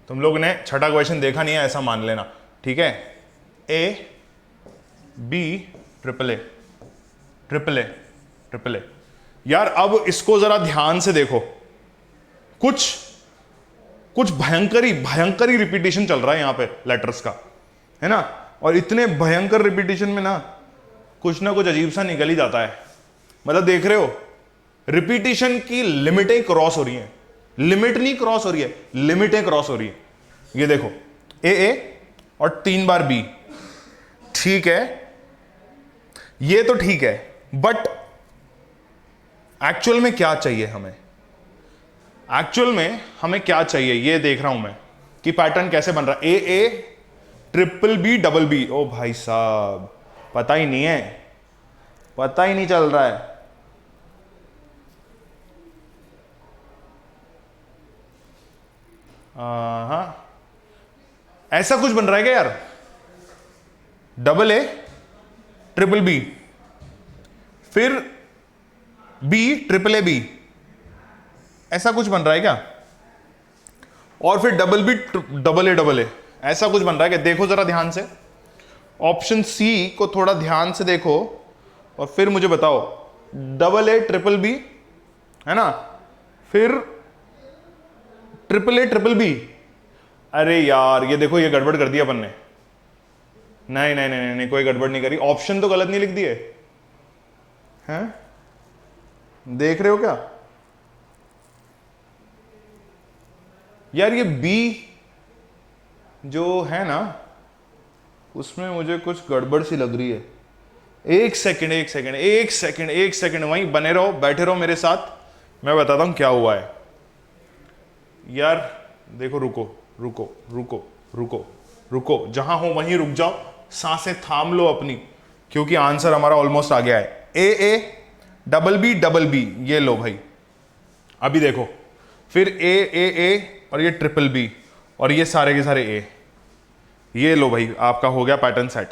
तुम लोग ने छठा क्वेश्चन देखा नहीं है ऐसा मान लेना, ठीक है। A B triple A. यार अब इसको जरा ध्यान से देखो, कुछ भयंकर ही रिपीटेशन चल रहा है यहां पे लेटर्स का, है ना। और इतने भयंकर रिपीटेशन में ना कुछ अजीब सा निकल ही जाता है। मतलब देख रहे हो, रिपीटेशन की लिमिटें क्रॉस हो रही हैं, लिमिट नहीं क्रॉस हो रही है, लिमिटें क्रॉस हो रही है। ये देखो, ए और 3 बार बी, ठीक है, ये तो ठीक है, बट एक्चुअल में क्या चाहिए हमें, एक्चुअल में हमें क्या चाहिए ये देख रहा हूं मैं कि पैटर्न कैसे बन रहा है। A A triple B double B, ओ भाई साहब पता ही नहीं है, पता ही नहीं चल रहा है। हाँ ऐसा कुछ बन रहा है क्या यार, डबल ए ट्रिपल बी फिर बी ट्रिपल ए बी, ऐसा कुछ बन रहा है क्या, और फिर डबल बी डबल ए, ऐसा कुछ बन रहा है क्या? देखो जरा ध्यान से, ऑप्शन सी को थोड़ा ध्यान से देखो और फिर मुझे बताओ। डबल ए ट्रिपल बी है ना, फिर ट्रिपल ए ट्रिपल बी, अरे यार ये देखो ये गड़बड़ कर दिया अपन ने। नहीं नहीं नहीं नहीं, कोई गड़बड़ नहीं करी, ऑप्शन तो गलत नहीं लिख दिए हैं, देख रहे हो क्या यार, ये बी जो है ना उसमें मुझे कुछ गड़बड़ सी लग रही है। एक सेकंड एक सेकंड एक सेकंड एक सेकंड, वहीं बने रहो, बैठे रहो मेरे साथ, मैं बताता हूं क्या हुआ है यार। देखो रुको रुको रुको रुको रुको, जहां हो वहीं रुक जाओ, सांसें थाम लो अपनी, क्योंकि आंसर हमारा ऑलमोस्ट आ गया है। ए ए डबल बी, ये लो भाई, अभी देखो, फिर ए और ये ट्रिपल बी और ये सारे के सारे ए, ये लो भाई आपका हो गया पैटर्न सेट।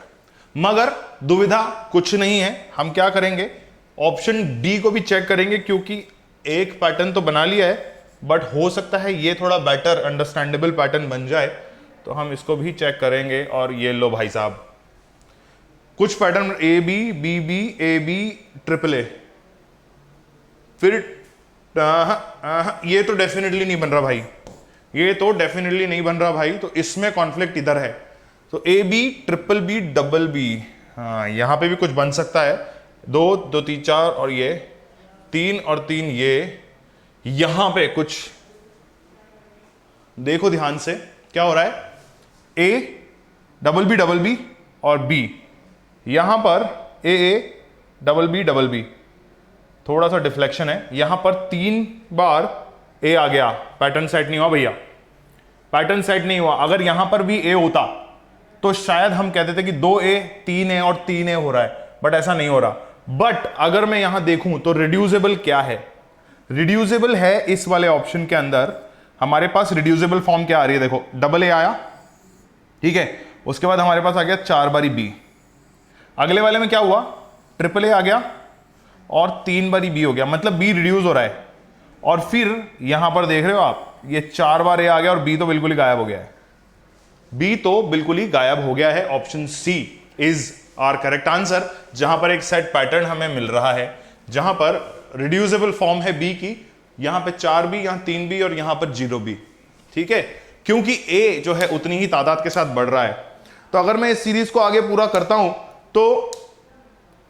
मगर दुविधा कुछ नहीं है, हम क्या करेंगे, ऑप्शन डी को भी चेक करेंगे, क्योंकि एक पैटर्न तो बना लिया है बट हो सकता है ये थोड़ा बेटर अंडरस्टैंडेबल पैटर्न बन जाए, तो हम इसको भी चेक करेंगे। और ये लो भाई साहब कुछ pattern A B B B A B triple A, फिर ये तो डेफिनेटली नहीं बन रहा भाई, ये तो डेफिनेटली नहीं बन रहा भाई, तो इसमें कॉन्फ्लिक्ट इधर है। तो A B triple B double B, हाँ यहां पे भी कुछ बन सकता है, 2 2 3 4 और ये 3 और 3, ये यहां पे कुछ देखो ध्यान से क्या हो रहा है, ए डबल बी और बी, यहां पर ए डबल बी, थोड़ा सा डिफ्लेक्शन है, यहां पर 3 बार ए आ गया, पैटर्न सेट नहीं हुआ भैया, पैटर्न सेट नहीं हुआ। अगर यहां पर भी ए होता तो शायद हम कहते थे कि 2A 3A और 3A हो रहा है, बट ऐसा नहीं हो रहा। बट अगर मैं यहां देखूं तो रिड्यूसेबल क्या है, रिड्यूसेबल है इस वाले ऑप्शन के अंदर हमारे पास रिड्यूसेबल फॉर्म क्या आ रही है, देखो डबल ए आया, ठीक है, उसके बाद हमारे पास आ गया 4 बारी बी, अगले वाले में क्या हुआ, ट्रिपल ए आ गया और 3 बारी बी हो गया, मतलब बी रिड्यूस हो रहा है। और फिर यहां पर देख रहे हो आप, ये 4 बार ए आ गया और बी तो बिल्कुल ही गायब हो गया है, बी तो बिल्कुल ही गायब हो गया है। Option C is our correct answer, जहां पर एक सेट पैटर्न हमें मिल रहा है, जहां पर रिड्यूसेबल फॉर्म है बी की, यहां पे 4B, यहां 3B और यहां पर 0B, ठीक है, क्योंकि ए जो है उतनी ही तादाद के साथ बढ़ रहा है। तो अगर मैं इस सीरीज को आगे पूरा करता हूं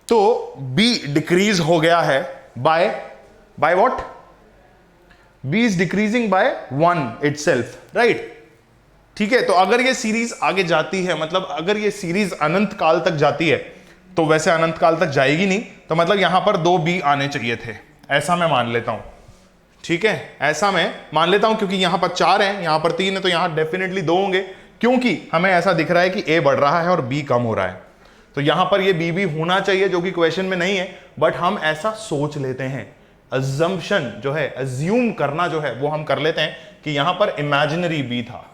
तो बी डिक्रीज हो गया है by what, B is decreasing by 1 itself, right, ठीक है। तो अगर ये सीरीज आगे जाती है, मतलब अगर ये सीरीज अनंत काल तक जाती है, तो वैसे अनंत काल तक जाएगी नहीं, तो मतलब यहां पर 2B आने चाहिए थे, ऐसा मैं मान लेता हूं, ठीक है, ऐसा मैं मान लेता हूं, क्योंकि यहां पर 4 है, यहां पर 3 है, तो यहां डेफिनेटली 2 होंगे, क्योंकि हमें ऐसा दिख रहा है कि ए बढ़ रहा है और बी कम हो रहा है, तो यहां पर ये बी भी होना चाहिए, जो कि क्वेश्चन में नहीं है, बट हम ऐसा सोच लेते हैं, अजम्पशन जो है, अज्यूम करना जो है, वो हम कर लेते हैं कि यहां पर इमेजिनरी बी था,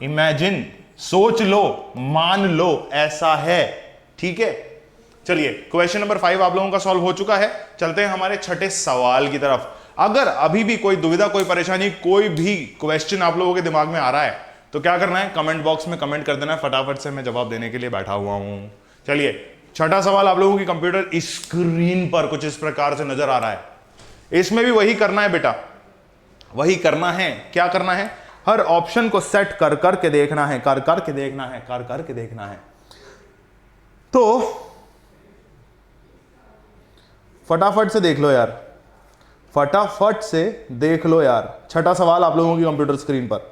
इमेजिन, सोच लो, मान लो ऐसा है, ठीक है। चलिए क्वेश्चन नंबर 5 आप लोगों का सॉल्व हो चुका है, चलते हैं हमारे छठे सवाल की तरफ। अगर अभी भी कोई दुविधा, कोई परेशानी, कोई भी क्वेश्चन आप लोगों के दिमाग में आ रहा है, तो क्या करना है, कमेंट बॉक्स में कमेंट कर देना है, फटाफट से मैं जवाब देने के लिए बैठा हुआ हूं। चलिए छठा सवाल आप लोगों की कंप्यूटर स्क्रीन पर कुछ इस प्रकार से नजर आ रहा है, इसमें भी वही करना है बेटा, वही करना है, क्या करना है, हर ऑप्शन को सेट कर करके देखना है, कर करके देखना है, कर करके देखना है। तो फटाफट से देख लो यार, फटाफट से देख लो यार, छठा सवाल आप लोगों की कंप्यूटर स्क्रीन पर।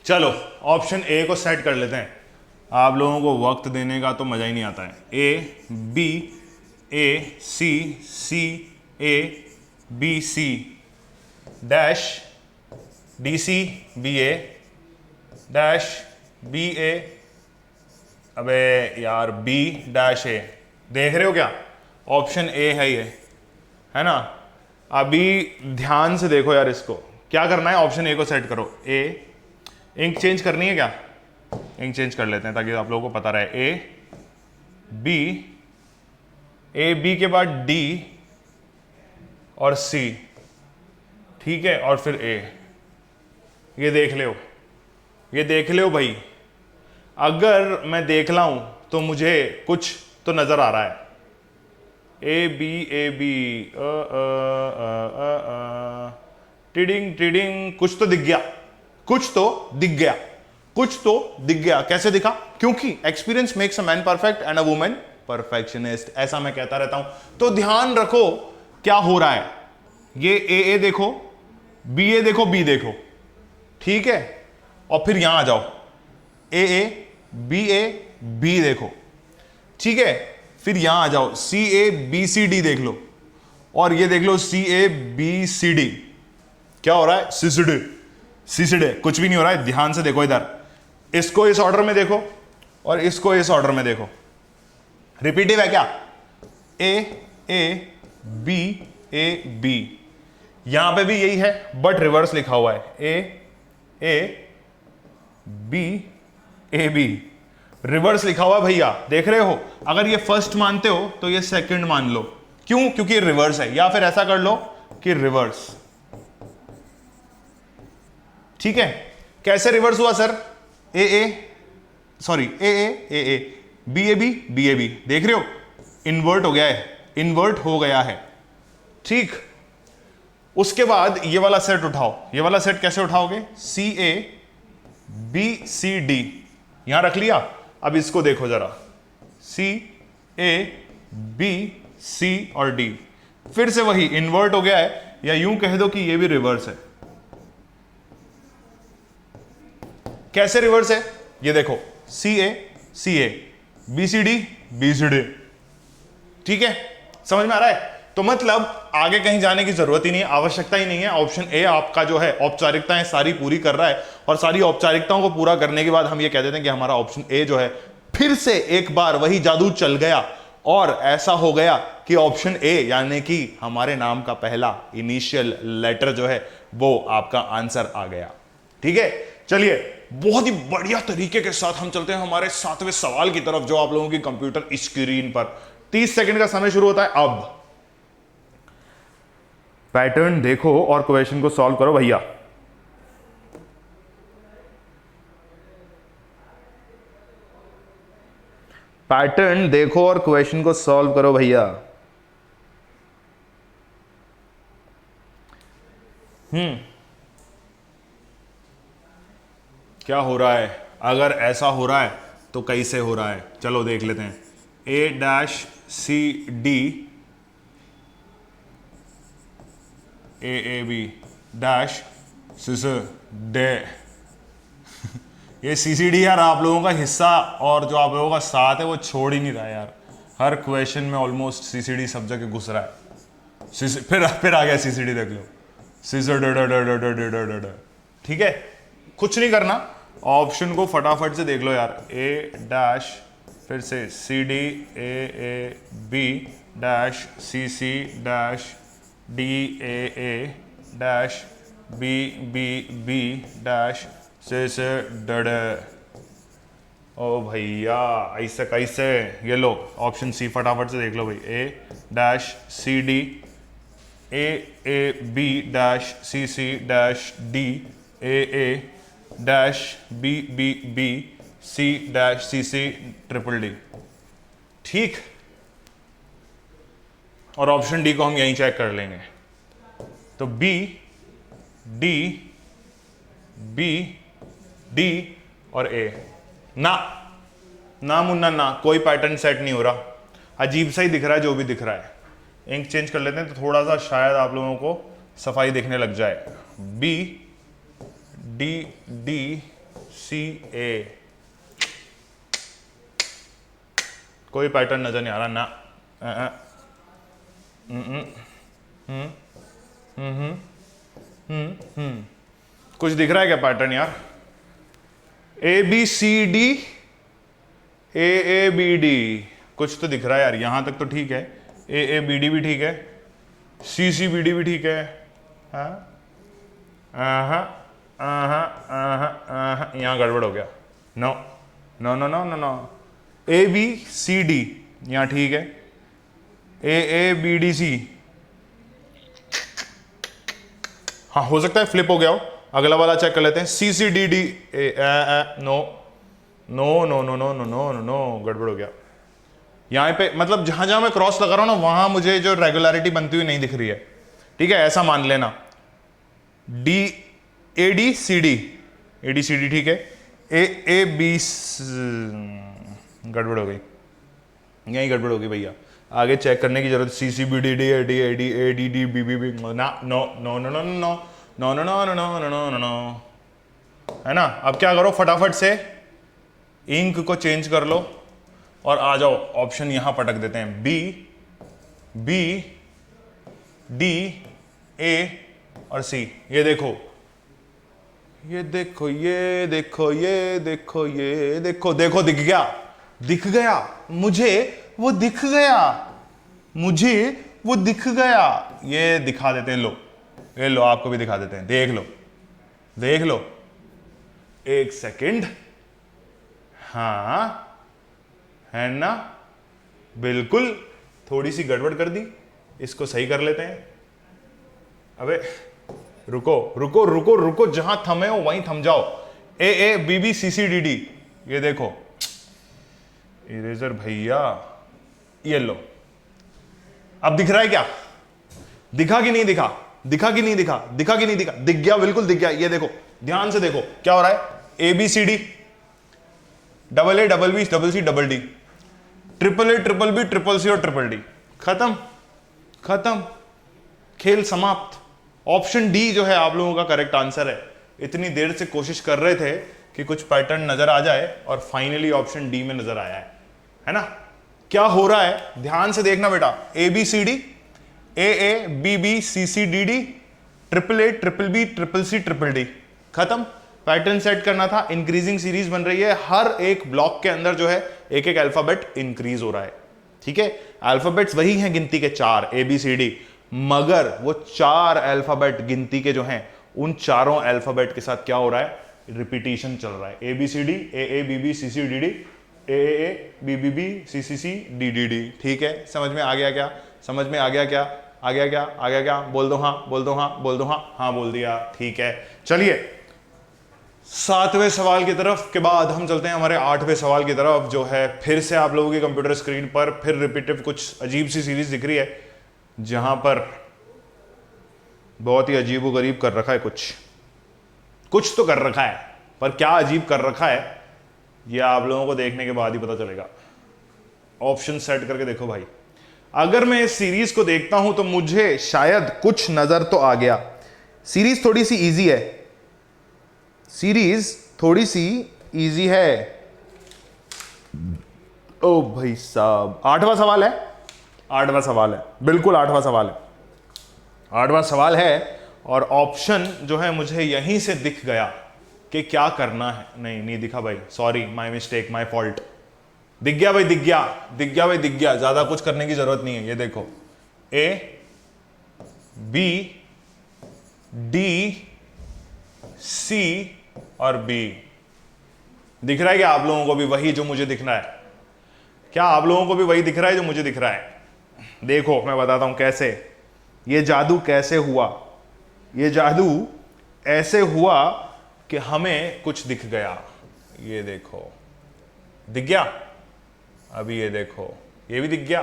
चलो ऑप्शन ए को सेट कर लेते हैं, आप लोगों को वक्त देने का तो मजा ही नहीं आता है। A B A C C A B C dash D C B A dash B A, अबे यार बी डैश ए, देख रहे हो क्या? ऑप्शन ए है ये, है ना? अभी ध्यान से देखो यार, इसको क्या करना है, ऑप्शन ए को सेट करो। ए इंक चेंज करनी है क्या? इंक चेंज कर लेते हैं ताकि आप लोगों को पता रहे। ए बी के बाद डी और सी, ठीक है, और फिर ए। ये देख ले, ये देख ले भाई, अगर मैं देख लाऊं तो मुझे कुछ तो नजर आ रहा है। ए बी टिडिंग टिडिंग, कुछ तो दिख गया, कुछ तो दिख गया, कुछ तो दिख गया। कैसे दिखा? क्योंकि experience makes a man perfect and a woman perfectionist, ऐसा मैं कहता रहता हूं। तो ध्यान रखो क्या हो रहा है। ये ए देखो, बी ए देखो, बी देखो, ठीक है, और फिर यहां आ जाओ, ए बी देखो, ठीक है, फिर यहां आ जाओ, सी ए बी सी डी देख लो, और ये देख लो सी ए बी सी डी। क्या हो रहा है? सीसीडे, कुछ भी नहीं हो रहा है। ध्यान से देखो इधर, इसको इस ऑर्डर में देखो और इसको इस ऑर्डर में देखो। रिपीटिव है क्या? ए बी, यहां पे भी यही है बट रिवर्स लिखा हुआ है। ए बी रिवर्स लिखा हुआ है भैया, देख रहे हो? अगर ये फर्स्ट मानते हो तो ये सेकंड मान लो। क्यों? क्योंकि रिवर्स है। या फिर ऐसा कर लो कि रिवर्स, ठीक है। कैसे रिवर्स हुआ sir? A B A B, देख रहे हो? इन्वर्ट हो गया है, इन्वर्ट हो गया है, ठीक। उसके बाद ये वाला सेट उठाओ। ये वाला सेट कैसे उठाओगे? सी ए बी सी डी, यहां रख लिया। अब इसको देखो जरा, सी ए बी सी और डी, फिर से वही इन्वर्ट हो गया है, या यूं कह दो कि ये भी रिवर्स है। कैसे रिवर्स है? ये देखो, सी ए बी सी डी, ठीक है, समझ में आ रहा है? तो मतलब आगे कहीं जाने की जरूरत ही नहीं है, आवश्यकता ही नहीं है। ऑप्शन ए आपका जो है औपचारिकताएं सारी पूरी कर रहा है, और सारी औपचारिकताओं को पूरा करने के बाद हम ये कह देते हैं कि हमारा ऑप्शन ए जो है फिर से एक बार वही जादू चल गया, और ऐसा हो गया कि ऑप्शन ए यानी कि हमारे नाम का पहला इनिशियल लेटर जो है वो आपका आंसर आ गया, ठीक है। चलिए, बहुत ही बढ़िया तरीके के साथ हम चलते हैं हमारे 7वें सवाल की तरफ, जो आप लोगों की कंप्यूटर स्क्रीन पर 30 सेकंड का समय शुरू होता है। अब पैटर्न देखो और क्वेश्चन को सॉल्व करो भैया। पैटर्न देखो और क्वेश्चन को सॉल्व करो भैया। क्या हो रहा है? अगर ऐसा हो रहा है तो कैसे हो रहा है? चलो देख लेते हैं। A dash C D A B dash सिस डे ये सीसीडी यार आप लोगों का हिस्सा और जो आप लोगों का साथ है वो छोड़ ही नहीं रहा है यार। हर क्वेश्चन में ऑलमोस्ट सीसीडी सब जगह घुस रहा है। फिर आ गया सीसीडी, देख लो, ठीक है। कुछ नहीं करना, ऑप्शन को फटाफट से देख लो यार। ए डैश फिर से C D A B dash C C dash D A dash B dash से डड। ओ भैया ऐसे कैसे? ये लो ऑप्शन सी फटाफट से देख लो भाई। A dash C D A B dash C dash D A dash B C dash C triple D, ठीक। और ऑप्शन डी को हम यहीं चेक कर लेंगे। तो बी डी और ए। ना मुन्ना ना, कोई पैटर्न सेट नहीं हो रहा, अजीब सा ही दिख रहा है जो भी दिख रहा है। इंक चेंज कर लेते हैं तो थोड़ा सा शायद आप लोगों को सफाई दिखने लग जाए। बी डी CA, कोई पैटर्न नजर नहीं आ रहा ना। कुछ दिख रहा है क्या पैटर्न यार? ABCD, AABD, कुछ तो दिख रहा है यार। यहां तक तो ठीक है, AABD भी ठीक है, CCBD भी ठीक है। यहां गड़बड़ हो गया। No no no no no no. ABCD यहां ठीक है, AABDC, हाँ हो सकता है फ्लिप हो गया हो। अगला वाला चेक कर लेते हैं, CCDD, no no no no no no no no, गड़बड़ हो गया। यहां पे मतलब जहां जहां मैं क्रॉस लगा रहा हूं ना, वहां मुझे जो रेगुलरिटी बनती हुई नहीं दिख रही है। ठीक है, ऐसा मान लेना। ADCD, ADCD ठीक है, AAB, गड़बड़ हो गई, यही गड़बड़ हो गई भैया। आगे चेक करने की जरूरत। CCBD, ADD, BBB, ना no no no no no no no no no no no no no, है ना। अब क्या करो, फटाफट से इंक को चेंज कर लो और आ जाओ, ऑप्शन यहां पटक देते हैं। B, D, A और C। ये देखो, ये देखो, ये देखो, ये देखो, ये देखो, देखो दिख गया, दिख गया मुझे, वो दिख गया मुझे, वो दिख गया। ये दिखा देते हैं, लो ये लो, आपको भी दिखा देते हैं, देख लो, देख लो, एक सेकंड, हाँ है ना, बिल्कुल। थोड़ी सी गड़बड़ कर दी, इसको सही कर लेते हैं। अबे रुको रुको रुको रुको, जहां थमे हो वहीं थम जाओ। AABBCCDD, ये देखो, इरेजर भैया, ये लो। अब दिख रहा है क्या? दिखा कि नहीं दिखा? दिखा कि नहीं दिखा? दिखा कि नहीं दिखा? दिख गया, बिल्कुल दिख गया। ये देखो, ध्यान से देखो क्या हो रहा है। ABCD, AA, BB, CC, DD, AAA, BBB, CCC और DD। खत्म, खत्म, खेल समाप्त। ऑप्शन डी जो है आप लोगों का करेक्ट आंसर है। इतनी देर से कोशिश कर रहे थे कि कुछ पैटर्न नजर आ जाए और फाइनली ऑप्शन डी में नजर आया है ना। क्या हो रहा है ध्यान से देखना बेटा। ABCD, AA, BB, CC, DD, AAA, BBB, CCC, DD। खत्म। पैटर्न सेट करना था। इंक्रीजिंग सीरीज बन रही है, हर एक ब्लॉक के अंदर जो है एक एक अल्फाबेट इंक्रीज हो रहा है। ठीक है, अल्फाबेट्स वही हैं गिनती के 4 ABCD, मगर वो 4 अल्फाबेट गिनती के जो हैं उन चारों अल्फाबेट के साथ क्या हो रहा है, रिपीटिशन चल रहा है। ABCD, AA, BB, CC, DD, AAA, BBB, CCC, DDD। ठीक है, समझ में आ गया क्या? समझ में आ गया क्या? आ गया क्या? आ गया क्या? बोल दो हाँ, बोल दो हाँ, बोल दो हाँ। हाँ बोल दिया, ठीक है। चलिए 7वें सवाल की तरफ के बाद हम चलते हैं हमारे 8वें सवाल की तरफ, जो है फिर से आप लोगों की कंप्यूटर स्क्रीन पर फिर रिपीटिव कुछ अजीब सी सीरीज दिख रही है, जहां पर बहुत ही अजीब व गरीब कर रखा है। कुछ तो कर रखा है, पर क्या अजीब कर रखा है ये आप लोगों को देखने के बाद ही पता चलेगा। ऑप्शन सेट करके देखो भाई। अगर मैं इस सीरीज को देखता हूं तो मुझे शायद कुछ नजर तो आ गया। सीरीज थोड़ी सी इजी है, सीरीज थोड़ी सी इजी है। ओ भाई साहब, 8वां सवाल है, 8वां सवाल है, बिल्कुल 8वां सवाल है, 8वां सवाल है। और ऑप्शन जो है मुझे यहीं से दिख गया कि क्या करना है। नहीं दिखा भाई, sorry, my mistake, my fault. दिख गया भाई, दिख गया, दिख गया भाई, दिख गया। ज्यादा कुछ करने की जरूरत नहीं है। ये देखो, A, B, D, C और B। दिख रहा है क्या आप लोगों को भी वही जो मुझे दिख रहा है? क्या आप लोगों को भी वही दिख रहा है जो मुझे दिख रहा है? देखो मैं बताता हूं कैसे ये जादू कैसे हुआ। ये जादू ऐसे हुआ कि हमें कुछ दिख गया। ये देखो, दिख गया। अभी ये देखो, ये भी दिख गया।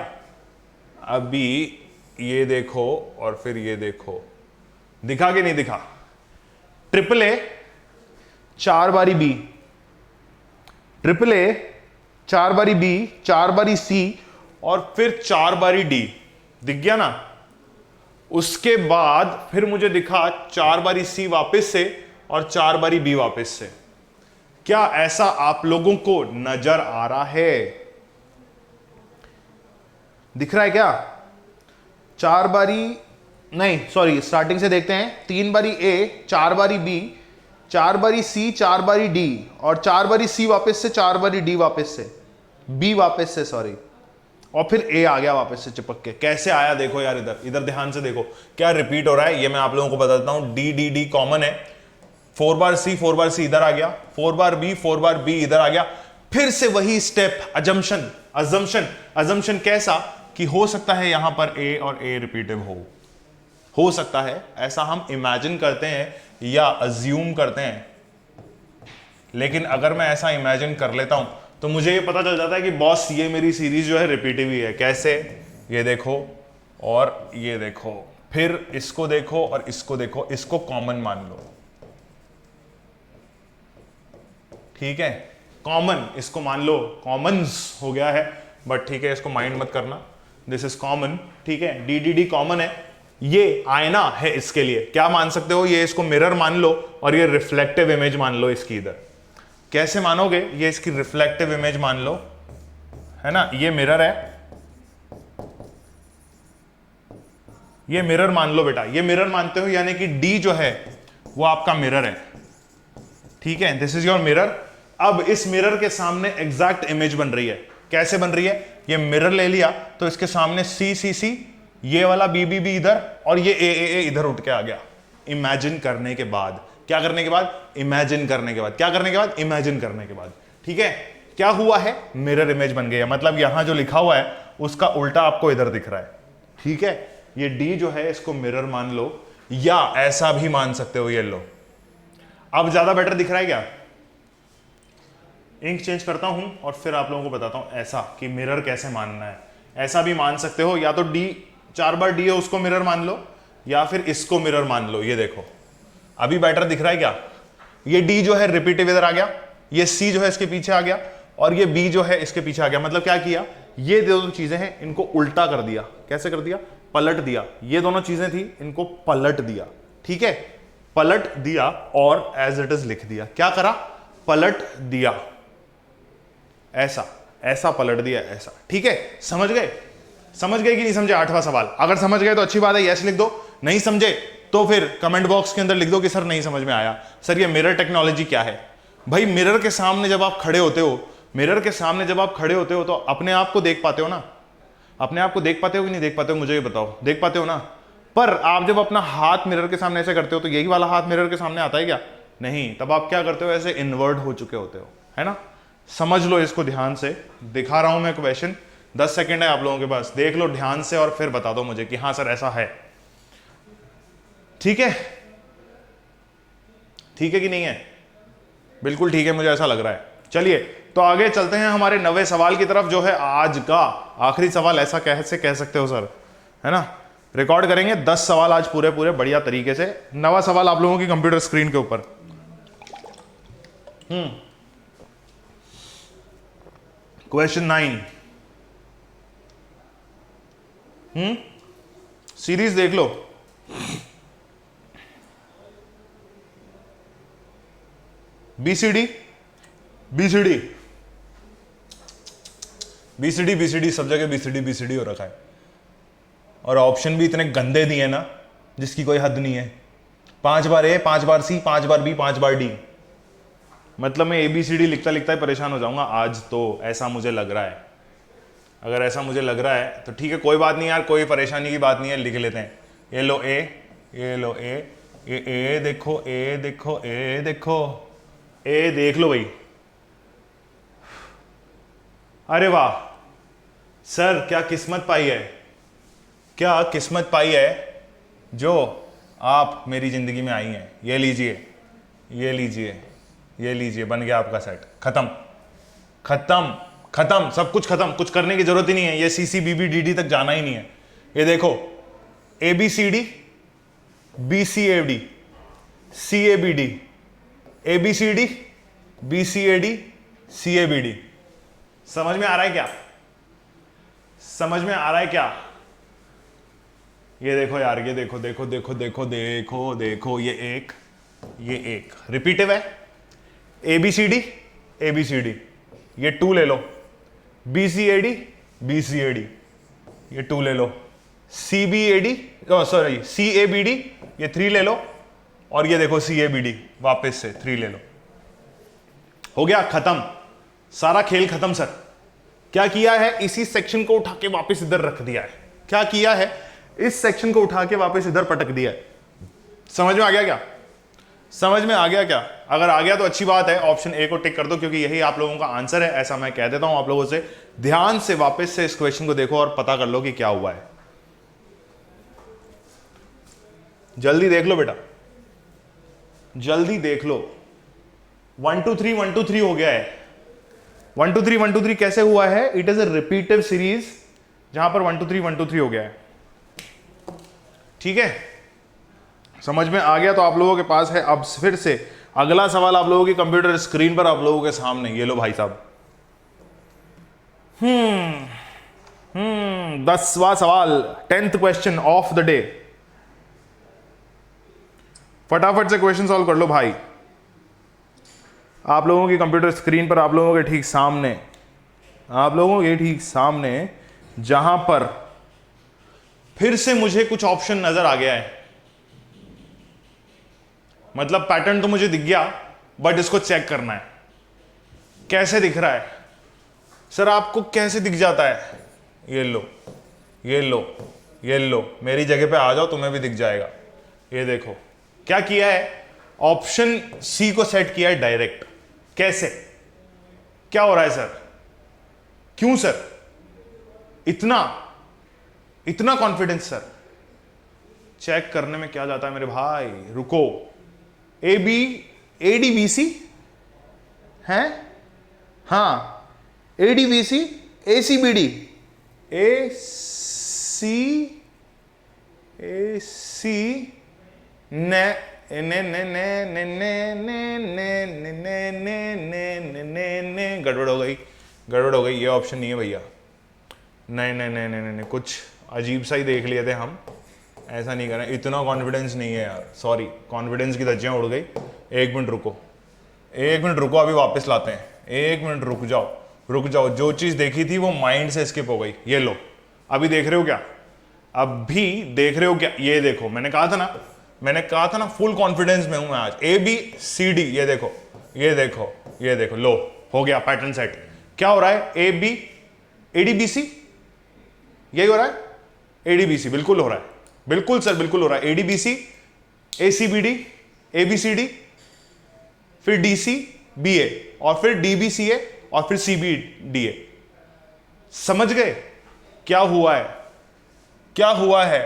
अभी ये देखो और फिर ये देखो, दिखा कि नहीं दिखा? AAA 4 बारी B, AAA 4 बारी B, 4 बारी C और फिर 4 बारी D। दिख गया ना? उसके बाद फिर मुझे दिखा 4 बारी C वापस से और 4 बारी B वापस से। क्या ऐसा आप लोगों को नजर आ रहा है? दिख रहा है क्या? 4 बारी नहीं, सॉरी, स्टार्टिंग से देखते हैं। 3 बारी ए, 4 बारी बी, 4 बारी सी, 4 बारी डी, और 4 बारी सी वापस से, 4 बारी डी वापस से, बी वापस से, सॉरी, और फिर ए आ गया वापस से चिपक के। कैसे आया देखो यार, इधर इधर ध्यान से देखो क्या रिपीट हो रहा है, ये मैं आप लोगों को बताता हूं। डी डी डी कॉमन है, 4 बार सी इधर आ गया, 4 बार बी इधर आ गया, फिर से वही स्टेप, अजम्पशन अजम्पशन कैसा कि हो सकता है यहां पर ए और ए रिपीटिव हो सकता है, ऐसा हम इमेजिन करते हैं या अज्यूम करते हैं। लेकिन अगर मैं ऐसा इमेजिन कर लेता हूं तो मुझे ये पता चल जाता है कि बॉस ये मेरी सीरीज जो है रिपीटिव ही है। कैसे? ये देखो और ये देखो, फिर इसको देखो और इसको देखो, इसको कॉमन मान लो, ठीक है, कॉमन इसको मान लो, कॉमन्स हो गया है, बट ठीक है, इसको माइंड मत करना, दिस इज कॉमन, ठीक है। डी डी डी कॉमन है, ये आईना है, इसके लिए क्या मान सकते हो, ये इसको मिरर मान लो और ये रिफ्लेक्टिव इमेज मान लो इसकी। इधर कैसे मानोगे? ये इसकी रिफ्लेक्टिव इमेज मान लो, है ना, ये मिरर है, ये मिरर मान लो बेटा, ये मिरर मानते हो, यानी कि डी जो है वो आपका मिरर है, ठीक है, दिस इज योर मिरर। अब इस मिरर के सामने एग्जैक्ट इमेज बन रही है। कैसे बन रही है? ये मिरर ले लिया तो इसके सामने सी सी सी, ये वाला बी बी बी इधर, और ये ए इधर उठ के आ गया। इमेजिन करने के बाद, क्या करने के बाद? इमेजिन करने के बाद। क्या करने के बाद? इमेजिन करने के बाद, ठीक है। क्या हुआ है? मिरर इमेज बन गया, मतलब यहां जो लिखा हुआ है उसका उल्टा आपको इधर दिख रहा है, ठीक है। ये डी जो है इसको मिरर मान लो, या ऐसा भी मान सकते हो, ये लो। अब ज्यादा बेटर दिख रहा है क्या? इंक चेंज करता हूं और फिर आप लोगों को बताता हूं ऐसा कि मिरर कैसे मानना है। ऐसा भी मान सकते हो, या तो डी 4 बार डी है उसको मिरर मान लो, या फिर इसको मिरर मान लो। ये देखो अभी बेटर दिख रहा है क्या? ये डी जो है रिपीटिव इधर आ गया, ये सी जो है इसके पीछे आ गया, और ये बी जो है इसके पीछे आ गया। मतलब क्या किया? ये दोनों चीजें हैं, इनको उल्टा कर दिया। कैसे कर दिया? पलट दिया। ये दोनों चीजें थी, इनको पलट दिया, ठीक है, पलट दिया और एज इट इज लिख दिया। क्या करा? पलट दिया, ऐसा ऐसा पलट दिया, ऐसा, ठीक है। समझ गए? समझ गए कि नहीं समझे? 8वां सवाल। अगर समझ गए तो अच्छी बात है, यस लिख दो। नहीं समझे तो फिर कमेंट बॉक्स के अंदर लिख दो कि सर नहीं समझ में आया। सर ये मिरर टेक्नोलॉजी क्या है? भाई मिरर के सामने जब आप खड़े होते हो, मिरर के सामने जब आप खड़े होते हो तो अपने आप को देख पाते हो ना? अपने आप को देख पाते हो कि नहीं देख पाते हो? मुझे ये बताओ, देख पाते हो ना? पर आप जब अपना हाथ मिरर के सामने ऐसे करते हो तो यही वाला हाथ मिरर के सामने आता है क्या? नहीं। तब आप क्या करते हो? ऐसे इन्वर्ट हो चुके होते हो, है ना। समझ लो इसको ध्यान से। दिखा रहा हूं मैं क्वेश्चन, 10 सेकंड है आप लोगों के पास, देख लो ध्यान से और फिर बता दो मुझे कि हाँ सर ऐसा है। ठीक है? ठीक है कि नहीं है? बिल्कुल ठीक है, मुझे ऐसा लग रहा है। चलिए तो आगे चलते हैं हमारे 9वें सवाल की तरफ, जो है आज का आखिरी सवाल। ऐसा कैसे कह सकते हो सर, है ना। रिकॉर्ड करेंगे 10 सवाल आज पूरे पूरे बढ़िया तरीके से। 9वां सवाल आप लोगों की कंप्यूटर स्क्रीन के ऊपर। क्वेश्चन 9। सीरीज देख लो। बीसीडी बीसीडी बीसीडी बीसीडी, सब जगह बीसीडी बीसीडी हो रखा है, और ऑप्शन भी इतने गंदे दिए ना जिसकी कोई हद नहीं है। 5 बार ए, 5 बार सी, 5 बार बी, 5 बार डी। मतलब मैं ABCD लिखता लिखता ही परेशान हो जाऊंगा आज तो, ऐसा मुझे लग रहा है। अगर ऐसा मुझे लग रहा है तो ठीक है, कोई बात नहीं यार, कोई परेशानी की बात नहीं है, लिख लेते हैं। ये लो ए, ये लो ए देखो, ए देखो, ए देखो, ए देख लो भाई। अरे वाह सर, क्या किस्मत पाई है, क्या किस्मत पाई है जो आप मेरी जिंदगी में आई हैं। ये लीजिए, ये लीजिए, ये लीजिए, बन गया आपका सेट। खत्म खत्म खत्म, सब कुछ खत्म, कुछ करने की जरूरत ही नहीं है। ये CCBBDD तक जाना ही नहीं है। ये देखो ABCD BCAD CABD, ABCD BCAD CABD। समझ में आ रहा है क्या? समझ में आ रहा है क्या? ये देखो यार, ये देखो देखो देखो देखो देखो देखो, ये एक रिपीटिव है। ABCD ABCD, ये 2 ले लो, BCAD, BCAD, ये 2 ले लो, CBAD, सॉरी CABD, ये 3 ले लो, और ये देखो CABD, वापस से 3 ले लो। हो गया खत्म, सारा खेल खत्म सर। क्या किया है, इसी सेक्शन को उठा के वापस इधर रख दिया है। क्या किया है, इस सेक्शन को उठा के वापस इधर पटक दिया है। समझ में आ गया क्या? समझ में आ गया क्या? अगर आ गया तो अच्छी बात है, ऑप्शन ए को टिक कर दो, क्योंकि यही आप लोगों का आंसर है, ऐसा मैं कह देता हूं आप लोगों से। ध्यान से वापस से इस क्वेश्चन को देखो और पता कर लो कि क्या हुआ है। जल्दी देख लो बेटा, जल्दी देख लो। 1 2 3 1 2 3 हो गया है। 1 2 3 1 2 3 कैसे हुआ है? It is a repetitive series, जहां पर 1 2 3 1 2 3 हो गया है। ठीक है, समझ में आ गया? तो आप लोगों के पास है अब फिर से अगला सवाल आप लोगों की कंप्यूटर स्क्रीन पर आप लोगों के सामने। ये लो भाई साहब, 10वां सवाल, 10th question of the day. फटाफट से क्वेश्चन सॉल्व कर लो भाई। आप लोगों की कंप्यूटर स्क्रीन पर आप लोगों के ठीक सामने, आप लोगों के ठीक सामने, जहां पर फिर से मुझे कुछ ऑप्शन नजर आ गया है। मतलब पैटर्न तो मुझे दिख गया, बट इसको चेक करना है कैसे दिख रहा है। सर आपको कैसे दिख जाता है? ये लो, ये लो, ये लो, मेरी जगह पे आ जाओ, तुम्हें भी दिख जाएगा। ये देखो क्या किया है, ऑप्शन सी को सेट किया है डायरेक्ट। कैसे, क्या हो रहा है सर? क्यों सर इतना इतना कॉन्फिडेंस सर? चेक करने में क्या जाता है मेरे भाई, रुको। ADBC है, हाँ, ADBC, ACBD, AC ने गड़बड़ हो गई, गड़बड़ हो गई। ये ऑप्शन नहीं है भैया, नहीं नहीं नहीं नहीं नहीं, कुछ अजीब सा ही देख लिए थे हम, ऐसा नहीं करें। इतना कॉन्फिडेंस नहीं है यार, सॉरी, कॉन्फिडेंस की धज्जियां उड़ गई। 1 मिनट रुको, 1 मिनट रुको, अभी वापस लाते हैं। 1 मिनट रुक जाओ, रुक जाओ। जो चीज देखी थी वो माइंड से स्किप हो गई। ये लो, अभी देख रहे हो क्या? अभी देख रहे हो क्या? ये देखो, मैंने कहा था ना, मैंने कहा था ना, फुल कॉन्फिडेंस में हूं मैं आज। ABCD, ये देखो, ये देखो, ये देखो, लो हो गया पैटर्न सेट। क्या हो रहा है? ADBC, यही हो रहा है। ADBC बिल्कुल हो रहा है, बिल्कुल सर, बिल्कुल हो रहा है। ADBC, ACBD, ABCD, फिर DCBA, और फिर DBCA, और फिर CBDA। समझ गए क्या हुआ है? क्या हुआ है?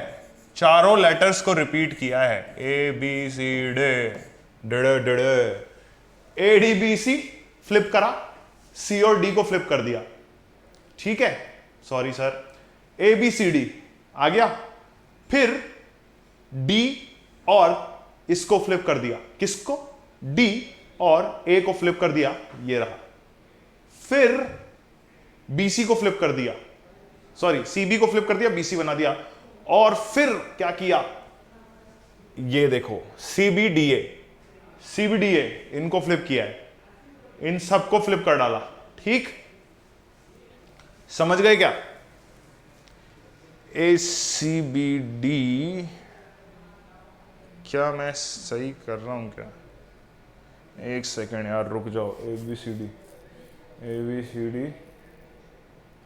चारों लेटर्स को रिपीट किया है। ABCD, ADBC फ्लिप करा, C और D को फ्लिप कर दिया। ठीक है, सॉरी सर, ABCD आ गया, फिर D और इसको फ्लिप कर दिया। किसको? D और A को फ्लिप कर दिया, ये रहा। फिर BC को फ्लिप कर दिया, सॉरी, CB को फ्लिप कर दिया, BC बना दिया। और फिर क्या किया? ये देखो, CBDA, CBDA, इनको फ्लिप किया है, इन सबको फ्लिप कर डाला। ठीक, समझ गए क्या? ACBD, क्या मैं सही कर रहा हूं क्या? 1 सेकेंड यार, रुक जाओ। ABCD,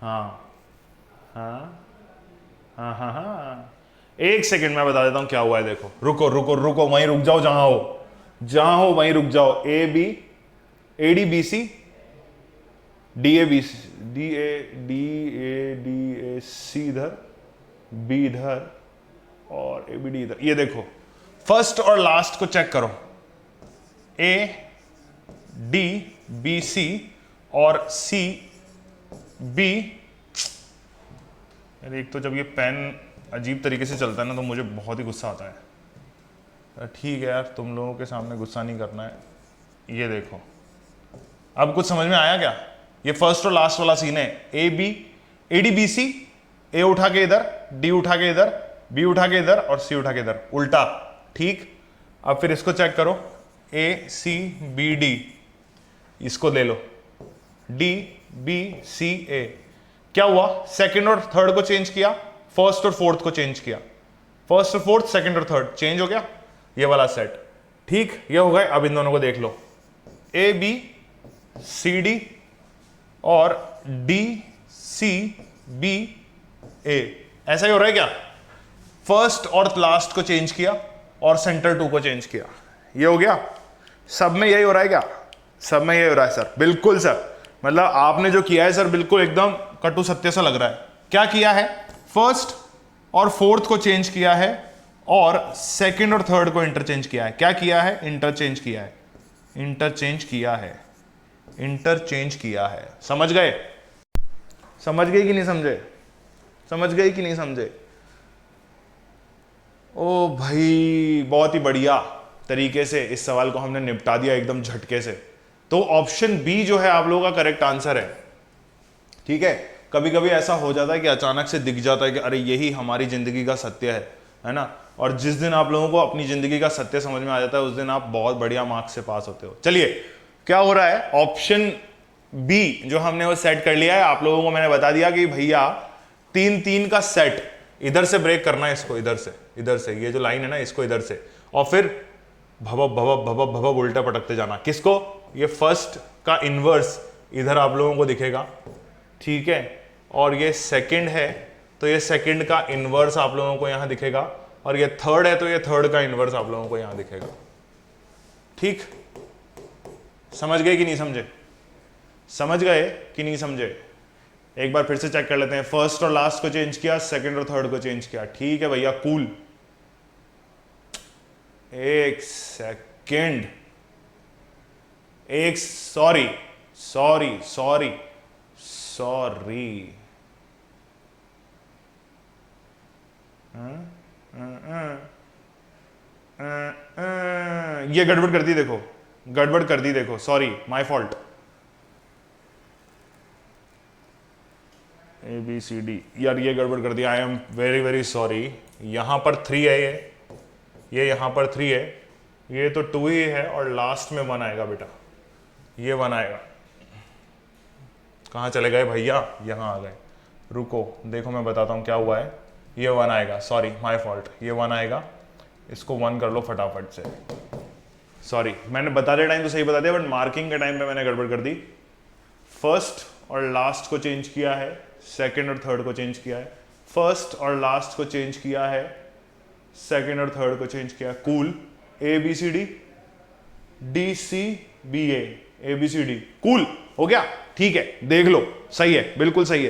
हाँ हाँ हाँ हाँ हाँ, 1 सेकेंड मैं बता देता हूं क्या हुआ है। देखो, रुको रुको रुको, वहीं रुक जाओ, जहां हो, जहां हो वहीं रुक जाओ। ADBC, DABC, DAC इधर, B इधर, और ABD इधर। ये देखो, फर्स्ट और लास्ट को चेक करो। ADBC और CB। एक तो जब ये पेन अजीब तरीके से चलता है ना, तो मुझे बहुत ही गुस्सा आता है। ठीक है यार, तुम लोगों के सामने गुस्सा नहीं करना है। ये देखो, अब कुछ समझ में आया क्या? ये फर्स्ट और लास्ट वाला सीन है। ADBC, A उठा के इधर, D उठा के इधर, B उठा के इधर, और C उठा के इधर, उल्टा। ठीक, अब फिर इसको चेक करो। ACBD, इसको ले लो, डी बी सी ए। क्या हुआ, सेकंड और थर्ड को चेंज किया, फर्स्ट और फोर्थ को चेंज किया, फर्स्ट और फोर्थ, सेकंड और थर्ड चेंज हो गया, ये वाला सेट। ठीक, ये हो गए। अब इन दोनों को देख लो, ए बी सी डी और डी सी बी ए, ऐसा ही हो रहा है क्या? फर्स्ट और लास्ट को चेंज किया और सेंटर टू को चेंज किया, ये हो गया। सब में यही हो रहा है क्या? सब में यही हो रहा है सर, बिल्कुल सर। मतलब आपने जो किया है सर बिल्कुल एकदम कटु सत्य सा लग रहा है। क्या किया है? फर्स्ट और फोर्थ को चेंज किया है और सेकंड और थर्ड को इंटरचेंज किया है। क्या किया है? इंटरचेंज किया है, इंटरचेंज किया है, इंटरचेंज किया है। समझ गए? समझ गए कि नहीं समझे? समझ गए कि नहीं समझे? ओ भाई, बहुत ही बढ़िया तरीके से इस सवाल को हमने निपटा दिया एकदम झटके से। तो ऑप्शन बी जो है आप लोगों का करेक्ट आंसर है। ठीक है, कभी कभी ऐसा हो जाता है कि अचानक से दिख जाता है कि अरे यही हमारी जिंदगी का सत्य है ना। और जिस दिन आप लोगों को अपनी जिंदगी का सत्य समझ में आ जाता है उस दिन आप बहुत बढ़िया मार्क्स से पास होते हो। चलिए, क्या हो रहा है? ऑप्शन बी जो हमने वो सेट कर लिया है, आप लोगों को मैंने बता दिया कि भैया 3-3 का सेट, इधर से ब्रेक करना है इसको, इधर से ये जो लाइन है ना इसको इधर से, और फिर भबब भबब भबब भबब उल्टा पटकते जाना। किसको? ये फर्स्ट का इनवर्स इधर आप लोगों को दिखेगा, ठीक है, और ये सेकंड है तो ये सेकंड का इनवर्स आप लोगों को यहां दिखेगा, और ये थर्ड है तो ये थर्ड का इनवर्स आप लोगों को यहां दिखेगा। ठीक, समझ गए कि नहीं समझे? समझ गए कि नहीं समझे? एक बार फिर से चेक कर लेते हैं। फर्स्ट और लास्ट को चेंज किया, सेकंड और थर्ड को चेंज किया। ठीक है भैया, कूल। एक सेकंड, एक सॉरी सॉरी सॉरी सॉरी ये गड़बड़ कर दी देखो, गड़बड़ कर दी देखो, sorry, my fault. A B C D, यार ये गड़बड़ कर दिया, I am very very sorry. यहां पर 3 है, ये यहां पर 3 है, ये तो 2 ही है और लास्ट में 1 आएगा बेटा, ये 1 आएगा। कहाँ चले गए भैया? यहाँ आ गए। रुको, देखो मैं बताता हूँ क्या हुआ है। ये 1 आएगा, सॉरी माय फॉल्ट, ये 1 आएगा, इसको 1 कर लो फटाफट से। सॉरी, मैंने बताते टाइम तो सही बता दिया बट मार्किंग के टाइम पे मैंने गड़बड़ कर दी। फर्स्ट और लास्ट को चेंज किया है, सेकंड और थर्ड को चेंज किया है, फर्स्ट और लास्ट को चेंज किया है, सेकंड और थर्ड को चेंज किया। Cool. A B C D, D C B A B C D, cool हो गया। ठीक है, देख लो, सही है, बिल्कुल सही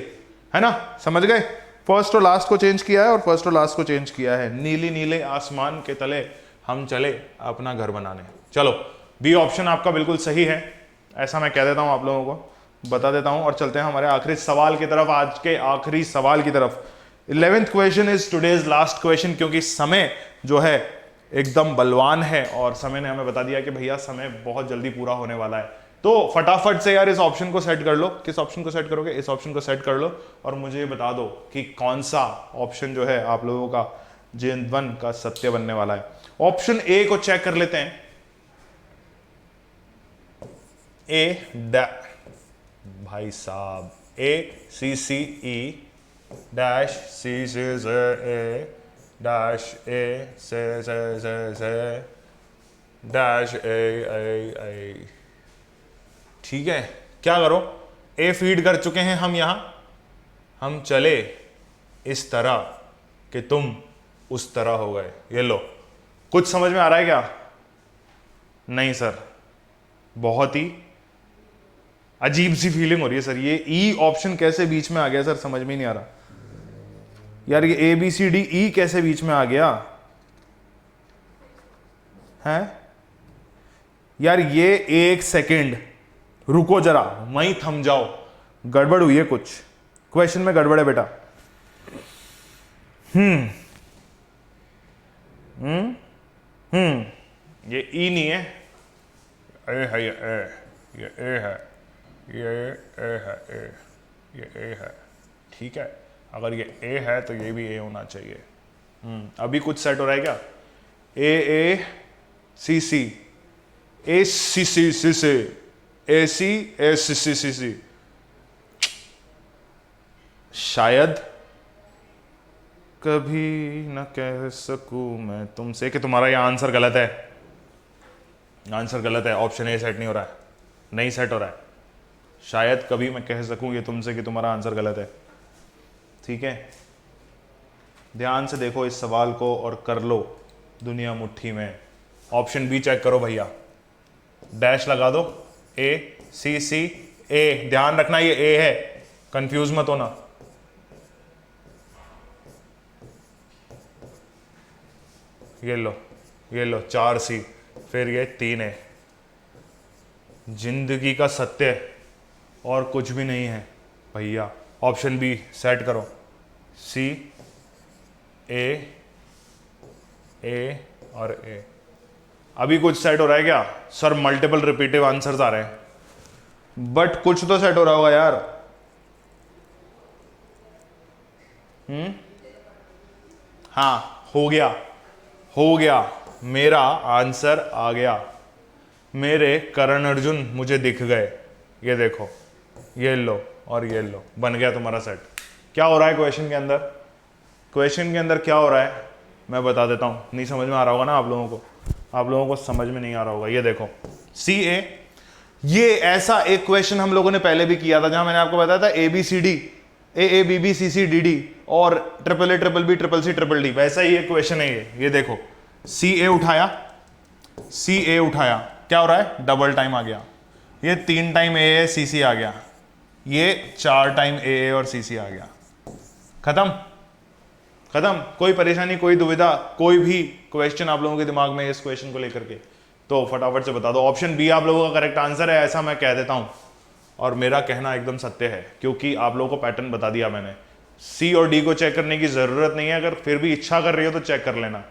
है ना? समझ गए? फर्स्ट और लास्ट को चेंज किया है और फर्स्ट और लास्ट को चेंज किया है। नीली नीले आसमान के तले हम चले अपना घर बनाने। चलो, बी ऑप्शन आपका बिल्कुल सही है, ऐसा मैं कह देता हूं, आप लोगों को बता देता हूं। और चलते हैं हमारे आखिरी सवाल की तरफ, आज के आखिरी सवाल की तरफ। 11th question is today's last question, क्योंकि समय जो है एकदम बलवान है और समय ने हमें बता दिया कि भैया समय बहुत जल्दी पूरा होने वाला है। तो फटाफट से यार इस ऑप्शन को सेट कर लो। किस ऑप्शन को सेट करोगे? इस ऑप्शन को सेट कर लो और मुझे बता दो कि कौन सा ऑप्शन जो है आप लोगों का Gen1 का सत्य बनने वाला है। ऑप्शन ए को चेक कर लेते हैं। भाई साहब, ए C C E dash C C A dash ए से डैश ए। ठीक है, क्या करो, ए फीड कर चुके हैं हम यहां, हम चले इस तरह कि तुम उस तरह हो गए। ये लो, कुछ समझ में आ रहा है क्या? नहीं सर, बहुत ही अजीब सी फीलिंग हो रही है सर। ये ई ऑप्शन कैसे बीच में आ गया सर, समझ में नहीं आ रहा यार। ये ए बी सी डी ई कैसे बीच में आ गया है यार? ये एक सेकंड रुको जरा, वहीं थम जाओ, गड़बड़ हुई है कुछ, क्वेश्चन में गड़बड़ है बेटा। ये ई नहीं है, ए है, ये ए है, ये ए है, ये ए है। ठीक है, अगर ये ए है तो ये भी ए होना चाहिए। अभी कुछ सेट हो रहा है क्या? ए सी सी ए सी सी सी सी ए सी सी सी सी सी शायद कभी न कह सकूं मैं तुमसे कि तुम्हारा यह आंसर गलत है। आंसर गलत है, ऑप्शन ए सेट नहीं हो रहा है, नहीं सेट हो रहा है। शायद कभी मैं कह सकूं ये तुमसे कि तुम्हारा आंसर गलत है। ठीक है, ध्यान से देखो इस सवाल को और कर लो दुनिया मुट्ठी में। ऑप्शन बी चेक करो भैया, डैश लगा दो, ए सी सी ए, ध्यान रखना ये ए है, कंफ्यूज मत होना। ये लो, ये लो 4 सी, फिर ये 3 है। जिंदगी का सत्य और कुछ भी नहीं है भैया। ऑप्शन बी सेट करो, सी ए और ए। अभी कुछ सेट हो रहा है क्या सर? मल्टीपल रिपीटिव आंसर्स आ रहे हैं, बट कुछ तो सेट हो रहा होगा यार। हाँ, हो गया, हो गया, मेरा आंसर आ गया। मेरे करण अर्जुन मुझे दिख गए। ये देखो, ये लो और ये लो, बन गया तुम्हारा सेट। क्या हो रहा है क्वेश्चन के अंदर? क्वेश्चन के अंदर क्या हो रहा है मैं बता देता हूं। नहीं समझ में आ रहा होगा ना आप लोगों को, आप लोगों को समझ में नहीं आ रहा होगा। ये देखो सी ए, ये ऐसा एक क्वेश्चन हम लोगों ने पहले भी किया था जहां मैंने आपको बताया था A B C D, A B B C C D D और triple A triple B triple C triple D. वैसा ही एक क्वेश्चन है ये देखो, सी ए उठाया, सी ए उठाया, क्या हो रहा है? डबल टाइम आ गया। ये 3 टाइम ए सी सी आ गया, ये 4 टाइम ए और सी सी आ गया। खत्म, खत्म। कोई परेशानी, कोई दुविधा, कोई भी क्वेश्चन आप लोगों के दिमाग में इस क्वेश्चन को लेकर के, तो फटाफट से बता दो। ऑप्शन बी आप लोगों का करेक्ट आंसर है, ऐसा मैं कह देता हूं, और मेरा कहना एकदम सत्य है क्योंकि आप लोगों को पैटर्न बता दिया मैंने। सी और डी को चेक करने की जरूरत नहीं है, अगर फिर भी इच्छा कर रही हो तो चेक कर लेना।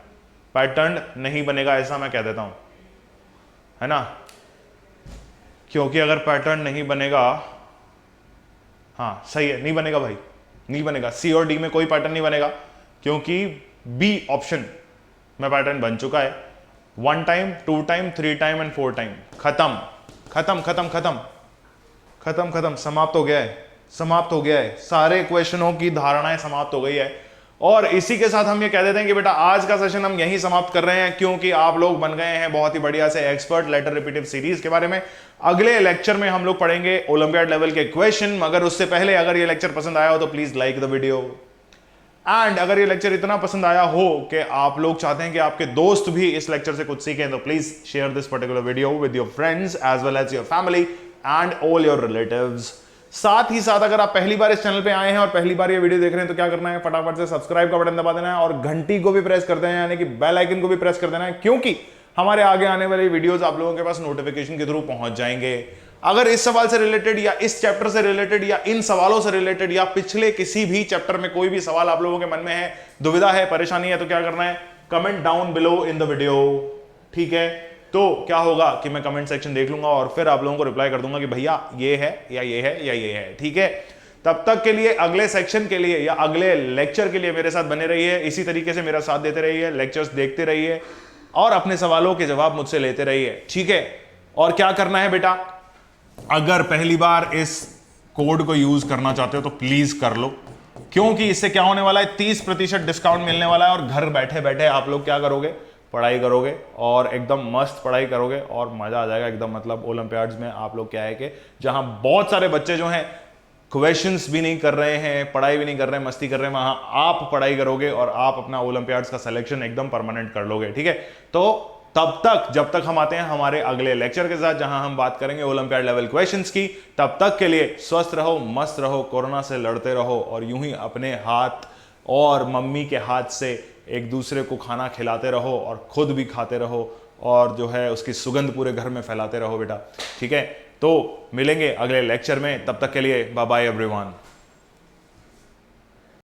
पैटर्न नहीं बनेगा ऐसा मैं कह देता हूं, है ना, क्योंकि अगर पैटर्न नहीं बनेगा, हाँ सही है, नहीं बनेगा भाई, नहीं बनेगा। सी और डी में कोई पैटर्न नहीं बनेगा क्योंकि बी ऑप्शन में पैटर्न बन चुका है। 1 time, 2 time, 3 time and 4 time. खत्म खत्म खत्म खत्म खत्म खत्म, समाप्त हो गया है, समाप्त हो गया है। सारे क्वेश्चनों की धारणाएं समाप्त हो गई है। और इसी के साथ हम ये कह देते हैं कि बेटा आज का सेशन हम यहीं समाप्त कर रहे हैं, क्योंकि आप लोग बन गए हैं बहुत ही बढ़िया से एक्सपर्ट लेटर रिपीटिव सीरीज के बारे में। अगले लेक्चर में हम लोग पढ़ेंगे ओलंपियाड लेवल के क्वेश्चन, मगर उससे पहले अगर ये लेक्चर पसंद आया हो तो please like the video. And अगर ये लेक्चर इतना पसंद आया हो कि आप लोग चाहते हैं कि आपके दोस्त भी इस लेक्चर से कुछ सीखें, तो please share this particular video with your friends as well as your family and all your relatives. साथ ही साथ अगर आप पहली बार इस चैनल पे आए हैं और पहली बार ये वीडियो देख रहे हैं तो क्या करना है, फटाफट से सब्सक्राइब का बटन दबा देना है और घंटी को भी प्रेस कर देना है, यानी कि बेल आइकन को भी प्रेस कर देना है, क्योंकि हमारे आगे आने वाली वीडियोस आप लोगों के पास नोटिफिकेशन के थ्रू पहुंच जाएंगे। अगर इस सवाल से रिलेटेड या इस चैप्टर से रिलेटेड या इन सवालों से रिलेटेड या पिछले किसी भी चैप्टर में कोई भी सवाल आप लोगों के मन में है, दुविधा है, परेशानी है, तो क्या करना है, comment down below in the video. ठीक है, तो क्या होगा कि मैं कमेंट सेक्शन देख लूंगा और फिर आप लोगों को रिप्लाई कर दूंगा कि भैया ये है या ये है या ये है। ठीक है, तब तक के लिए अगले सेक्शन के लिए या अगले लेक्चर के लिए मेरे साथ बने रहिए, इसी तरीके से मेरा साथ देते रहिए, लेक्चर्स देखते रहिए और अपने सवालों के जवाब मुझसे लेते रहिए। ठीक है, और क्या करना है बेटा, अगर पहली बार इस कोड को यूज करना चाहते हो तो प्लीज कर लो, क्योंकि इससे क्या होने वाला है, 30% डिस्काउंट मिलने वाला है और घर बैठे बैठे आप लोग क्या करोगे, पढ़ाई करोगे और एकदम मस्त पढ़ाई करोगे और मजा आ जाएगा एकदम। मतलब ओलंपियाड्स में आप लोग क्या है कि जहां बहुत सारे बच्चे जो हैं क्वेश्चंस भी नहीं कर रहे हैं, पढ़ाई भी नहीं कर रहे हैं, मस्ती कर रहे हैं, वहां आप पढ़ाई करोगे और आप अपना ओलंपियाड्स का सिलेक्शन एकदम परमानेंट कर लोगे। ठीक है, तो तब तक, जब तक हम आते हैं हमारे अगले लेक्चर के साथ जहां हम बात करेंगे ओलंपियाड लेवल क्वेश्चंस की, तब तक के लिए स्वस्थ रहो, मस्त रहो, कोरोना से लड़ते रहो और यूं ही अपने हाथ और मम्मी के हाथ से एक दूसरे को खाना खिलाते रहो और खुद भी खाते रहो और जो है उसकी सुगंध पूरे घर में फैलाते रहो बेटा। ठीक है, तो मिलेंगे अगले लेक्चर में, तब तक के लिए बाय बाय एवरीवन।